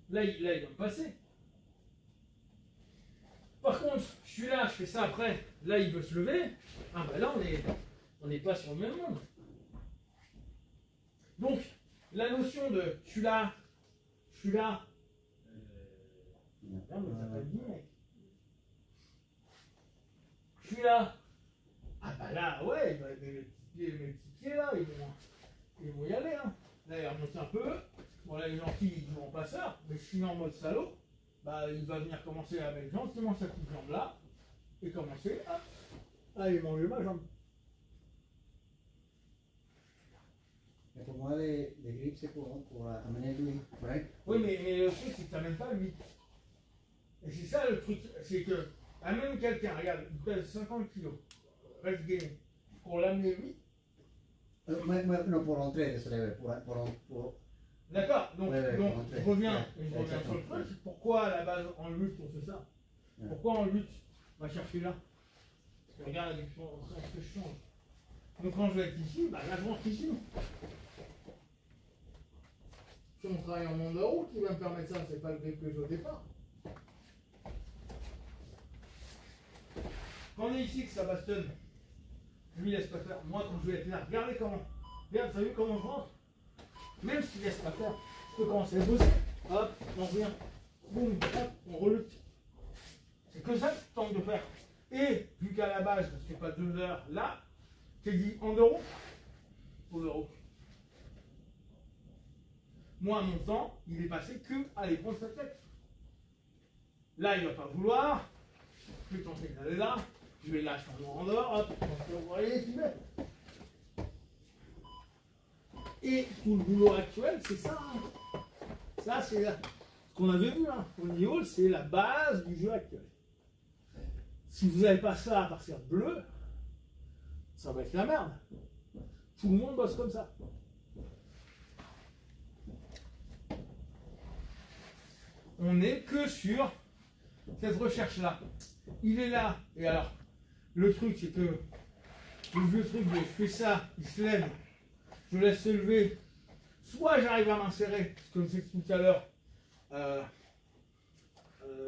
Là, il va me passer. Par contre, je suis là, je fais ça après. Là, il veut se lever. Ah bah là, on n'est pas sur le même monde. Donc, la notion de je suis là. Merde, mais t'as pas dit, mec. Je suis là. Ah bah là, ouais, mes petits pieds là, ils vont y aller. Hein. Là, il remonte un peu. Bon, là, les gentils, ils jouent en passeur. Mais sinon, en mode salaud, bah, il va venir commencer à mettre gentiment sa petite jambe là. Et commencer à aller manger ma jambe. Et pour moi, les grips, c'est pour amener lui, right? Oui, mais le truc, c'est que tu n'amènes pas lui. Et c'est ça le truc, c'est que amène quelqu'un, regarde, il pèse 50 kg, reste gainé. Pour l'amener lui. Non, pour rentrer, désolé, pour... D'accord, donc, je reviens sur le truc. truc. Pourquoi à la base en lutte on fait ça? Pourquoi en lutte on va chercher là? Parce que regarde la différence que je change. Donc quand je vais être ici, bah là je rentre ici. C'est mon travail en monde de roue qui va me permettre ça, c'est pas le grip que j'ai au départ. Quand on est ici que ça bastonne, lui laisse pas faire. Moi quand je vais être là, regardez comment. Regarde, t'as vu comment je rentre? Même s'il laisse pas faire, je peux commencer à bosser. Hop, on revient. Boum, hop, on relute. C'est que ça que tu tentes de faire. Et vu qu'à la base, je ne fais pas 2 heures là, tu dit en euros au euro. Moi, mon temps, il est passé que à aller prendre sa tête. Là, il ne va pas vouloir. Je vais tenter d'aller là. Je vais lâcher en dehors. Hop, vous voyez, c'est bête. Et tout le boulot actuel, c'est ça. Ça, c'est ce qu'on avait vu. Hein. Au niveau, c'est la base du jeu actuel. Si vous n'avez pas ça à partir de bleu, ça va être la merde. Tout le monde bosse comme ça. On n'est que sur cette recherche-là. Il est là. Et alors, le truc, c'est que le vieux truc de je fais ça, il se lève, je laisse se lever. Soit j'arrive à m'insérer, comme c'est tout à l'heure,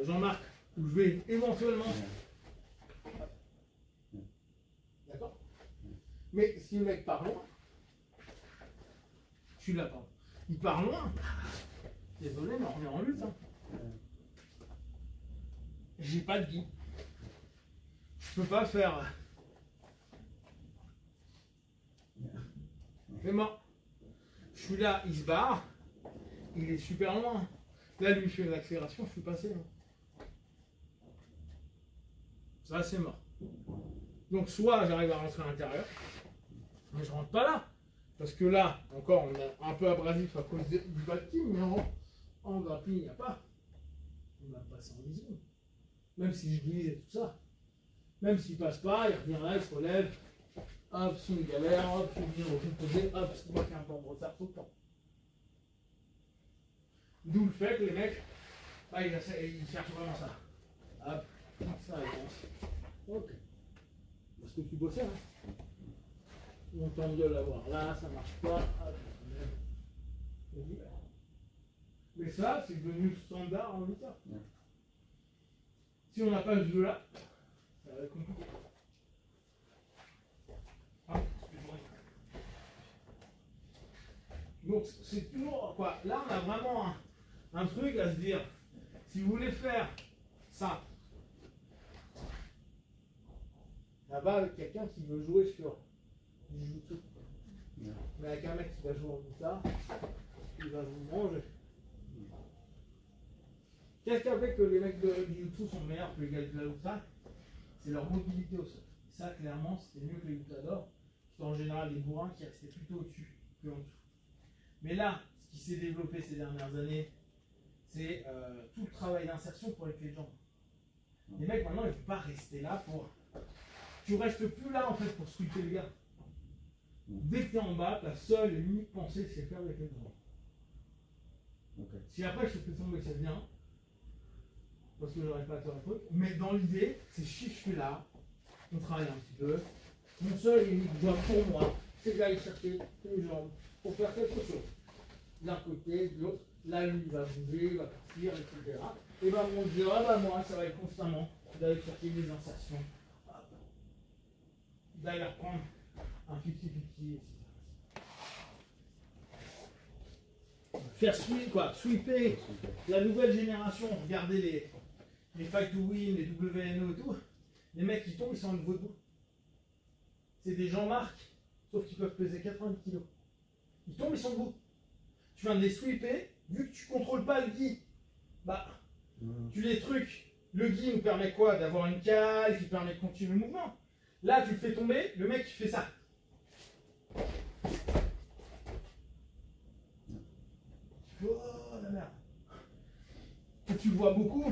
Jean-Marc, où je vais éventuellement. D'accord? Mais si le mec part loin, tu l'as pas. Il part loin. Désolé, mais on revient en lutte. Hein. J'ai pas de guide. Je peux pas faire. C'est mort. Je suis là, il se barre. Il est super loin. Là, lui, il fait l'accélération, je suis passé. Hein. Ça, c'est mort. Donc, soit j'arrive à rentrer à l'intérieur, mais je rentre pas là. Parce que là, encore, on est un peu abrasif à cause du bâtiment, mais en grappling, il n'y a pas. On va passer en 10 secondes. Même si je glisse et tout ça. Même s'il passe pas, il revient là, il se relève. Hop, c'est une galère, hop, je viens au poser, hop, c'est moi qui ai un temps de retard tout le temps. D'où le fait que les mecs, bah, ils cherchent vraiment ça. Hop, ça avance. Ok. Parce que tu bossais, hein. On tente de l'avoir là, ça marche pas. Hop. Mais ça, c'est devenu standard en Utah. Si on n'a pas ce jeu-là, ça va être compliqué. Ah, excuse-moi. Donc, c'est toujours quoi. Là, on a vraiment un truc à se dire. Si vous voulez faire ça, là-bas, avec quelqu'un qui veut jouer sur du jiu-jitsu, mais avec un mec qui va jouer en Utah, il va vous manger. Qu'est-ce qui a fait que les mecs de jiu-jitsu sont meilleurs que les gars de la Utah? C'est leur mobilité au sol. Ça, clairement, c'était mieux que les Utadors, qui sont en général des bourrins qui restaient plutôt au-dessus que en dessous. Mais là, ce qui s'est développé ces dernières années, c'est tout le travail d'insertion pour les clés de jambes. Les mecs, maintenant, ils ne peuvent pas rester là pour... Tu restes plus là, en fait, pour sweeper les gars. Dès que tu es en bas, ta seule et unique pensée, c'est faire les clés de jambes. Si après, je te fais tomber, c'est bien. Parce que j'aurais pas à faire un truc. Mais dans l'idée, c'est je suis là, on travaille un petit peu. Mon seul et unique job pour moi, c'est d'aller chercher une jambe pour faire quelque chose. D'un côté, de l'autre. Là, lui, il va bouger, il va partir, etc. Et ben, mon Dieu, ah bah moi, ça va être constamment d'aller chercher des insertions. D'aller reprendre un 50-50, etc. Faire sweeper la nouvelle génération, regardez les Fight to Win, les WNO et tout. Les mecs qui tombent, ils sont en niveau debout. C'est des Jean-Marc, sauf qu'ils peuvent peser 90 kg. Ils tombent, ils sont debout. Tu viens de les sweeper, vu que tu contrôles pas le gi, bah, tu les trucs. Le gi nous permet quoi? D'avoir une cale qui permet de continuer le mouvement. Là, tu le fais tomber, le mec, il fait ça. Oh la merde. Et tu le vois beaucoup.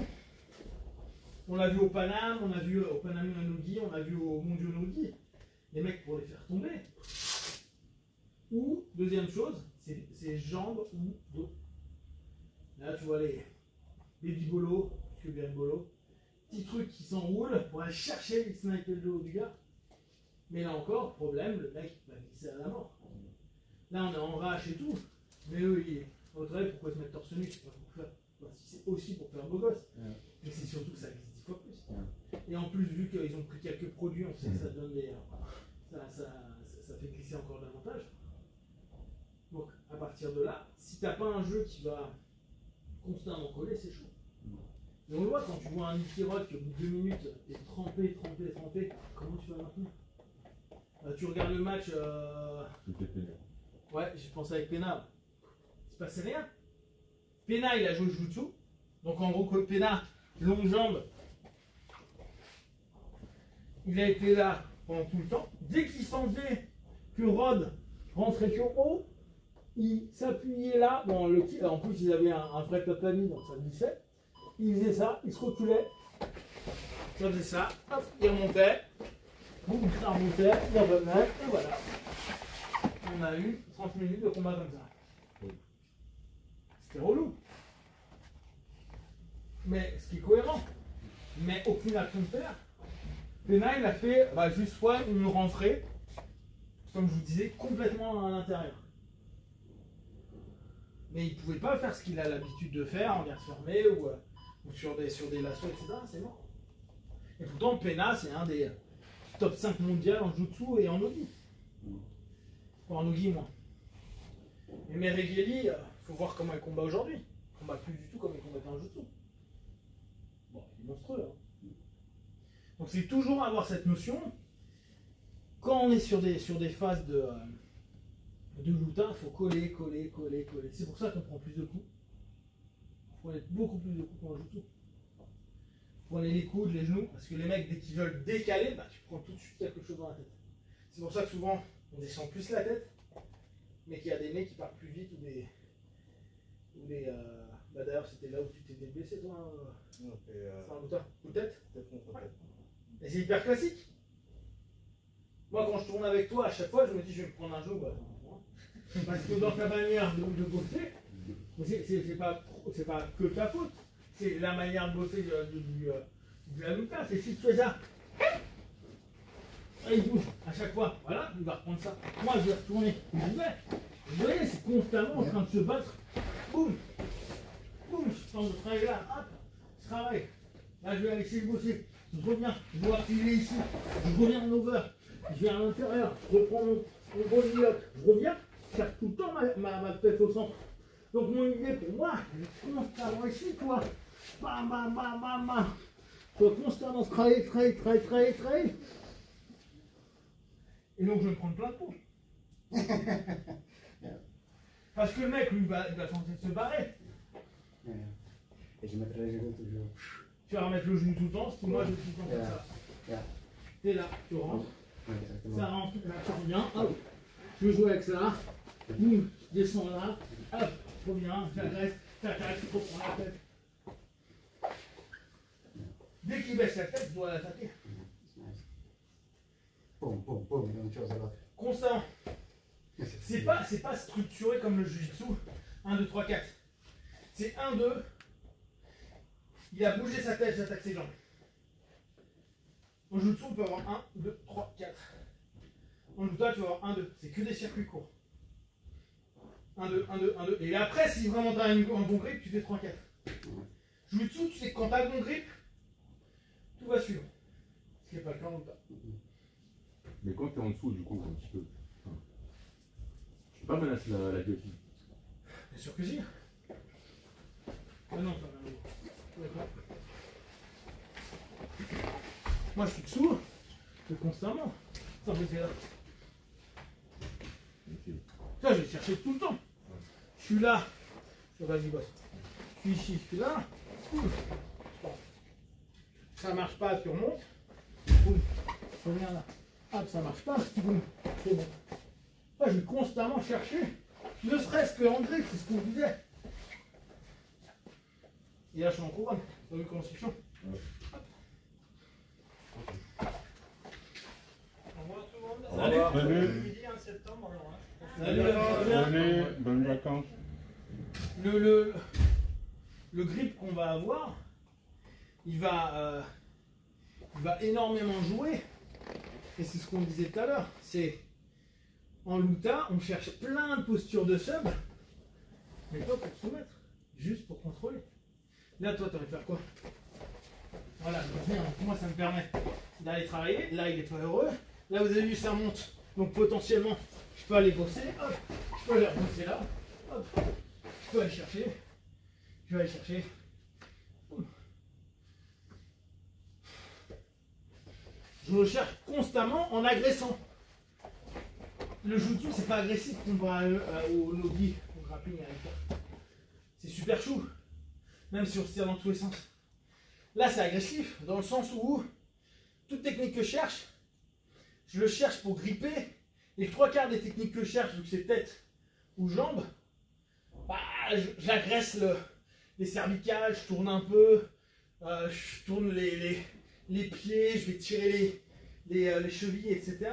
On l'a vu au Paname, on a vu au Paname Nogi, on a vu au Mondiaux Nogi. Les mecs pour les faire tomber. Ou, deuxième chose, c'est jambes ou dos. Là, tu vois les bibolos, que bien bolo. Petits trucs qui s'enroulent pour aller chercher les snipers de haut du gars. Mais là encore, problème, le mec va glisser à la mort. Là, on est en rage et tout. Mais eux, au travail, pourquoi se mettre torse nu? C'est pas pour faire. Bah, si c'est aussi pour faire beau gosse. Mais c'est surtout que ça glisse 10 fois plus. Et en plus, vu qu'ils ont pris quelques produits, on sait que ça donne des. Ça fait glisser encore davantage. Donc, à partir de là, si t'as pas un jeu qui va constamment coller, c'est chaud. Mais on le voit quand tu vois un Nicky Rod qui au bout de 2 minutes est trempé, comment tu vas maintenir? Tu regardes le match. Ouais, j'ai pensé avec Pena. Il se passait rien. Pena, il a joué Jutsu. Donc en gros, Pena, longue jambe. Il a été là pendant tout le temps. Dès qu'il sentait que Rod rentrait sur haut, il s'appuyait là. Bon, en plus, ils avaient un vrai tatami, donc ça glissait. Il faisait ça, il se reculait. Ça faisait ça, hop, il remontait. Boum, ça remontait, il revenait, et voilà. On a eu 30 minutes de combat comme ça. C'était relou. Mais ce qui est cohérent. Mais aucune action de faire. Pena, il a fait juste fois une rentrée, comme je vous disais, complètement à l'intérieur. Mais il ne pouvait pas faire ce qu'il a l'habitude de faire en garde fermée ou sur des lassos, etc. C'est mort. Et pourtant, Pena, c'est un des top 5 mondial en Jutsu et en Nogi. En Nogi, moins. Mais Meregeli, il faut voir comment il combat aujourd'hui. Il ne combat plus du tout comme il combattait en Jutsu. Bon, il est monstrueux. Hein. Donc c'est toujours avoir cette notion. Quand on est sur des phases de lutin, il faut coller. C'est pour ça qu'on prend plus de coups. Il faut mettre beaucoup plus de coups qu'en Jutsu. Prenez les coudes, les genoux, parce que les mecs, dès qu'ils veulent décaler, tu prends tout de suite quelque chose dans la tête. C'est pour ça que souvent, on descend plus la tête, mais qu'il y a des mecs qui partent plus vite ou des d'ailleurs, c'était là où tu t'es blessé, toi. C'est un moteur. Peut-être. Et c'est hyper classique. Moi, quand je tourne avec toi, à chaque fois, je me dis, je vais me prendre un jeu. Parce que dans ta manière de bosser, c'est pas que ta faute. C'est la manière de bosser du Haluka. C'est si tu fais ça, il bouge à chaque fois. Voilà, il va reprendre ça. Moi, je vais retourner. Vous voyez, c'est constamment en train de se battre. Boum. boum, je tente de travailler là, hop, je travaille. Là, je vais aller essayer de bosser. Je reviens, je dois appuyer ici. Je reviens en over. Je viens à l'intérieur. Je reprends mon gros milieu. Je reviens. Je cherche tout le temps ma tête au centre. Donc, mon idée pour moi, je commence à avoir ici, toi. Bam, bam, bam, bam, bam. Je dois constamment travailler. Et donc, je vais me prendre plein de points. Parce que le mec, lui, il va tenter de se barrer. Et je mettrai les genoux toujours. Tu vas remettre le genou tout le temps, parce que moi je fais tout le temps comme ça. T'es là, tu rentres. Ça rentre, là tu reviens, hop. Je joue avec ça. Boum, je descends là. Hop, je reviens, j'agresse, j'attaque, je reprends la tête. Dès qu'il baisse la tête, je dois l'attaquer. Boum, boum, boum, une chose à l'autre. Constamment. C'est pas structuré comme le jiu-jitsu. 1, 2, 3, 4. C'est 1, 2. Il a bougé sa tête, j'attaque ses jambes. En jiu-jitsu, on peut avoir 1, 2, 3, 4. En judo, tu vas avoir 1, 2. C'est que des circuits courts. 1, 2, 1, 2, 1, 2. Et après, si vraiment tu as un bon grip, tu fais 3, 4. Jiu-jitsu, tu sais que quand tu as un bon grip, tout va suivre. Ce qui n'est pas le cas en judo. Mais quand tu es en dessous, du coup, un petit peu. Je peux pas menacer la guillotine. Bien sûr que si. Ah non, pas mal. D'accord. Moi je suis dessous, je fais constamment. Ça, je fais là. Ça, je vais chercher tout le temps. Je suis là. Vas-y, boss. Je suis ici, je suis là. Ça marche pas, tu remontes. Boum. Je reviens là. Hop, ça marche pas. Boum. C'est bon. Moi, je vais constamment chercher. Ne serait-ce que en grip, c'est ce qu'on disait. Et là, je suis en couronne. Vous avez vu comment c'est chaud? Au revoir tout le monde. Salut. Midi 1 septembre. Salut. Bonnes vacances. Le grip qu'on va avoir, il va énormément jouer. Et c'est ce qu'on disait tout à l'heure. C'est en luta, on cherche plein de postures de sub, mais pas pour soumettre, juste pour contrôler. Là, toi, tu envie de faire quoi? Voilà, moi, ça me permet d'aller travailler. Là, il n'est pas heureux. Là, vous avez vu, ça monte. Donc, potentiellement, je peux aller bosser. Hop, je peux aller rebosser là. Hop, je peux aller chercher. Je vais aller chercher. Je le cherche constamment en agressant. Le jutsu, c'est pas agressif comparé au nogi, au grappling à l'époque. C'est super chou. Même si on se tire dans tous les sens. Là, c'est agressif, dans le sens où toute technique que je cherche, je le cherche pour gripper. Les 3/4 des techniques que je cherche, vu que c'est tête ou jambes, bah, j'agresse les cervicales, je tourne un peu, je tourne les pieds, je vais tirer les chevilles, etc.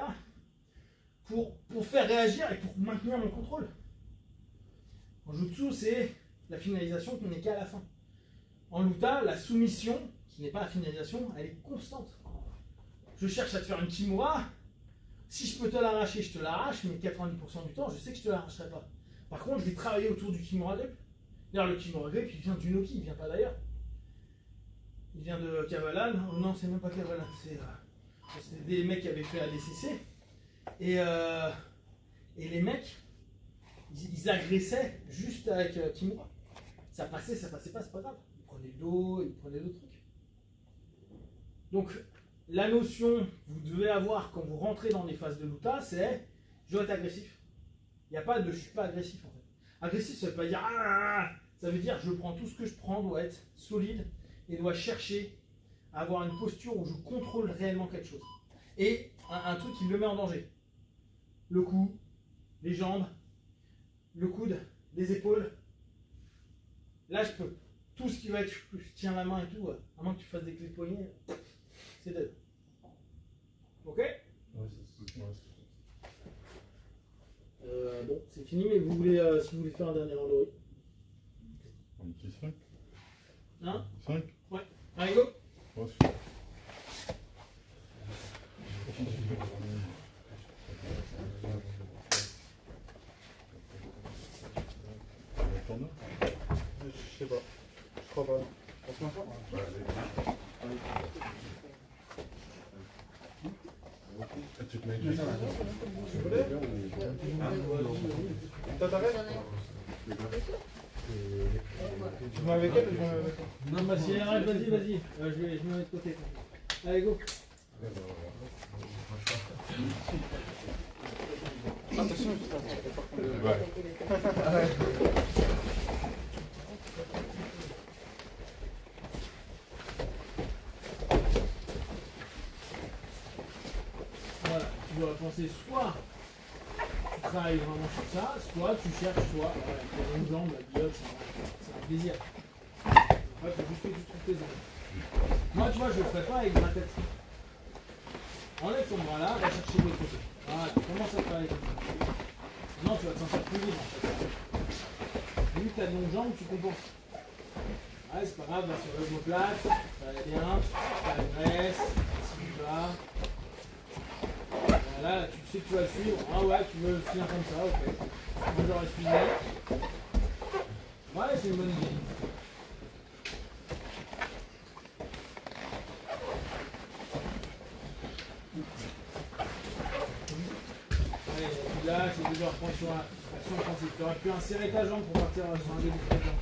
Pour faire réagir et pour maintenir mon contrôle. En jutsu, c'est la finalisation qui n'est qu'à la fin. En luta, la soumission, qui n'est pas la finalisation, elle est constante. Je cherche à te faire une kimura. Si je peux te l'arracher, je te l'arrache, mais 90% du temps, je sais que je ne te l'arracherai pas. Par contre, je vais travailler autour du kimura grip. D'ailleurs, le kimura grip, il vient du Noki, il ne vient pas d'ailleurs. Il vient de Kavalan. Oh non, c'est même pas Kavalan, c'est des mecs qui avaient fait ADCC. Et les mecs, ils agressaient juste avec kimura. Ça passait pas, c'est pas grave. Ils prenaient le dos, ils prenaient d'autres trucs. Donc, la notion que vous devez avoir quand vous rentrez dans des phases de luta, c'est je dois être agressif. Il n'y a pas de je suis pas agressif en fait. Agressif, ça ne veut pas dire ah, ça veut dire je prends tout ce que je prends, doit être solide et doit chercher à avoir une posture où je contrôle réellement quelque chose. Et un truc qui le met en danger. Le cou, les jambes, le coude, les épaules. Là, je peux. Tout ce qui va être, je tiens la main et tout, à moins que tu fasses des clés de poignet, c'est dead. Ok? Bon, c'est fini, mais vous voulez, si vous voulez faire un dernier randori. Un petit 5. Hein? 5? Ouais. Allez, go! Ouais. Je sais pas. Tu te mets juste. Toi, t'arrêtes? Tu mets avec elle ou je mets avec toi? Non, bah si elle arrête, vas-y, vas-y. Je me mets de côté. Allez, go. Attention, Voilà, tu dois penser soit tu travailles vraiment sur ça, soit tu cherches, soit voilà, tes longues jambes, la biote, c'est un plaisir. Ouais, faut juste que tu trouves tes angles. Moi, tu vois, je le ferai pas avec ma tête. Enlève ton bras là, va chercher de l'autre côté. Voilà, commence à travailler comme ça. Non, tu vas te sentir plus libre en fait. Vu que tu as de longues jambes, tu compenses. Ouais, c'est pas grave, va sur l'omoplate, ça va bien, la graisse, si tu vas. Voilà, tu sais que tu vas suivre. Ah ouais, tu veux finir comme ça, ok. Moi j'aurais suivi. Ouais, c'est une bonne idée. Allez, tu lâches et tu dois reprendre sur l'action offensive. Tu aurais pu insérer ta jambe pour partir sur un début de ta jambe.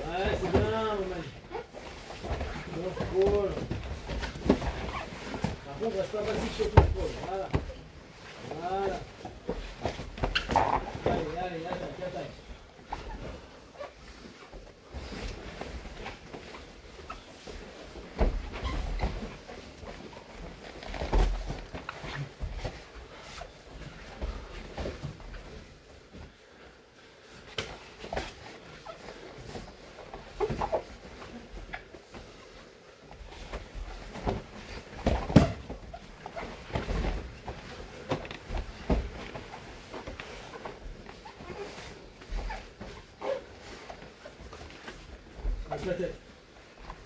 Ouais, c'est bien, Romain. Bon scroll. Par contre, reste pas passif sur ton scroll. Voilà. Voilà. Allez, attaque.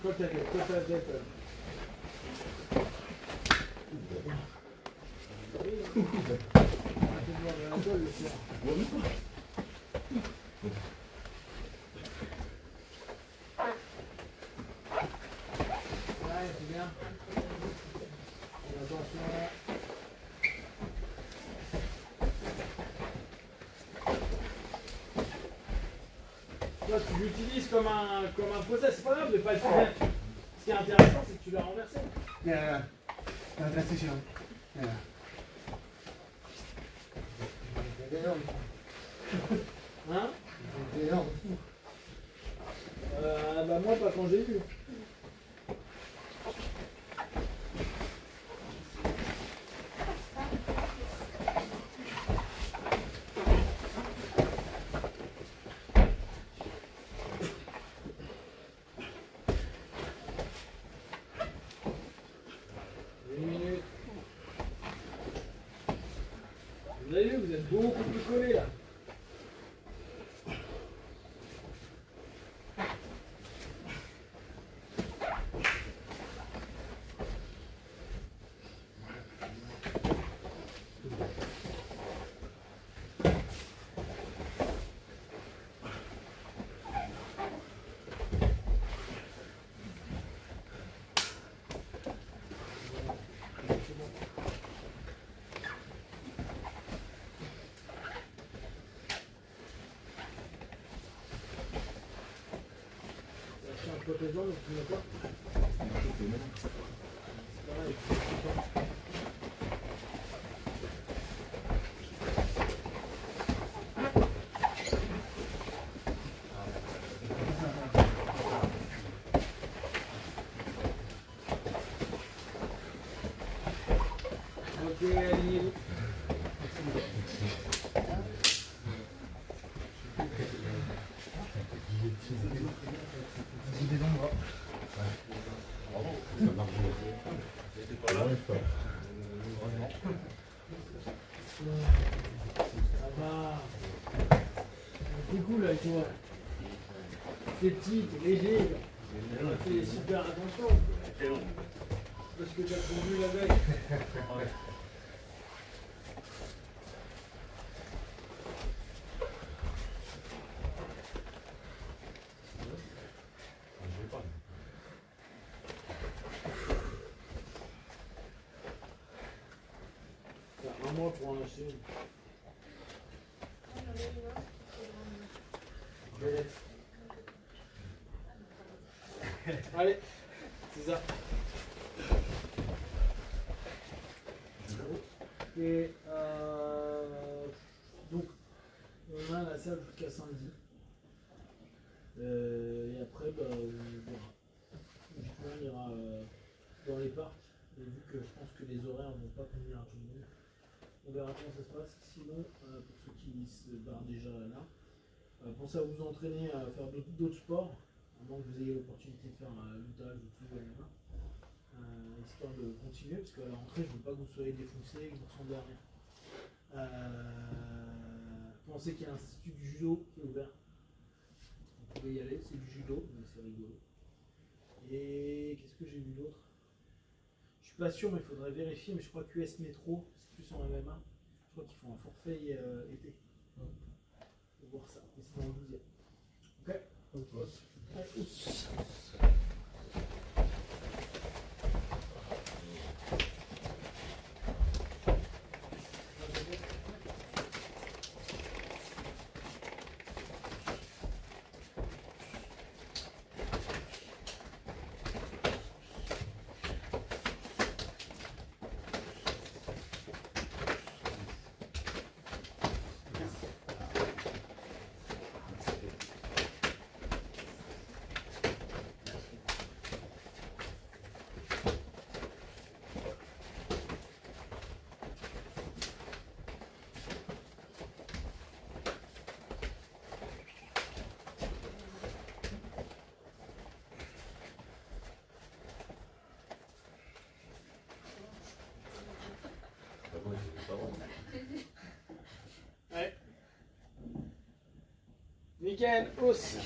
Colle ta tête. Ouais, c'est bien. Attention. Toi, tu l'utilises comme un process, c'est pas grave de ne pas le faire. Ce qui est intéressant, c'est que tu l'as renversé. Yeah, la transition. Yeah. Hein? Bah moi, pas quand j'ai vu. Vous avez vu, vous êtes beaucoup plus collés là. Protège-moi, donc tu mets quoi? C'est pareil. Ok, alignez-vous. C'est cool avec toi. T'es petit, t'es léger. Fais super attention. Parce que t'as trop vu la veille. moi pour en lâcher une. Allez, c'est ça. Et donc, on a la salle jusqu'à samedi. Et après, bah, on verra. On ira dans les parcs. Et vu que je pense que les horaires ne vont pas convenir à tout le monde, on verra comment ça se passe. Sinon, pour ceux qui se barrent déjà là, pensez à vous entraîner à faire d'autres sports, à moins que vous ayez l'opportunité de faire un luttage ou tout, histoire de continuer, parce qu'à la rentrée, je ne veux pas que vous soyez défoncés et que vous ressemblez à rien. Pensez qu'il y a l'Institut du judo qui est ouvert. Vous pouvez y aller, c'est du judo, mais c'est rigolo. Et qu'est-ce que j'ai vu d'autre? Je suis pas sûr, mais il faudrait vérifier, mais je crois que US Métro, c'est plus en MMA. Je crois qu'ils font un forfait été. Faut voir ça, et c'est dans le 12e. Ok. Ouais. Nickel, hausse.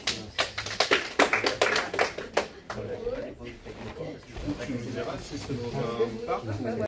Tu me diras si c'est dans un parc.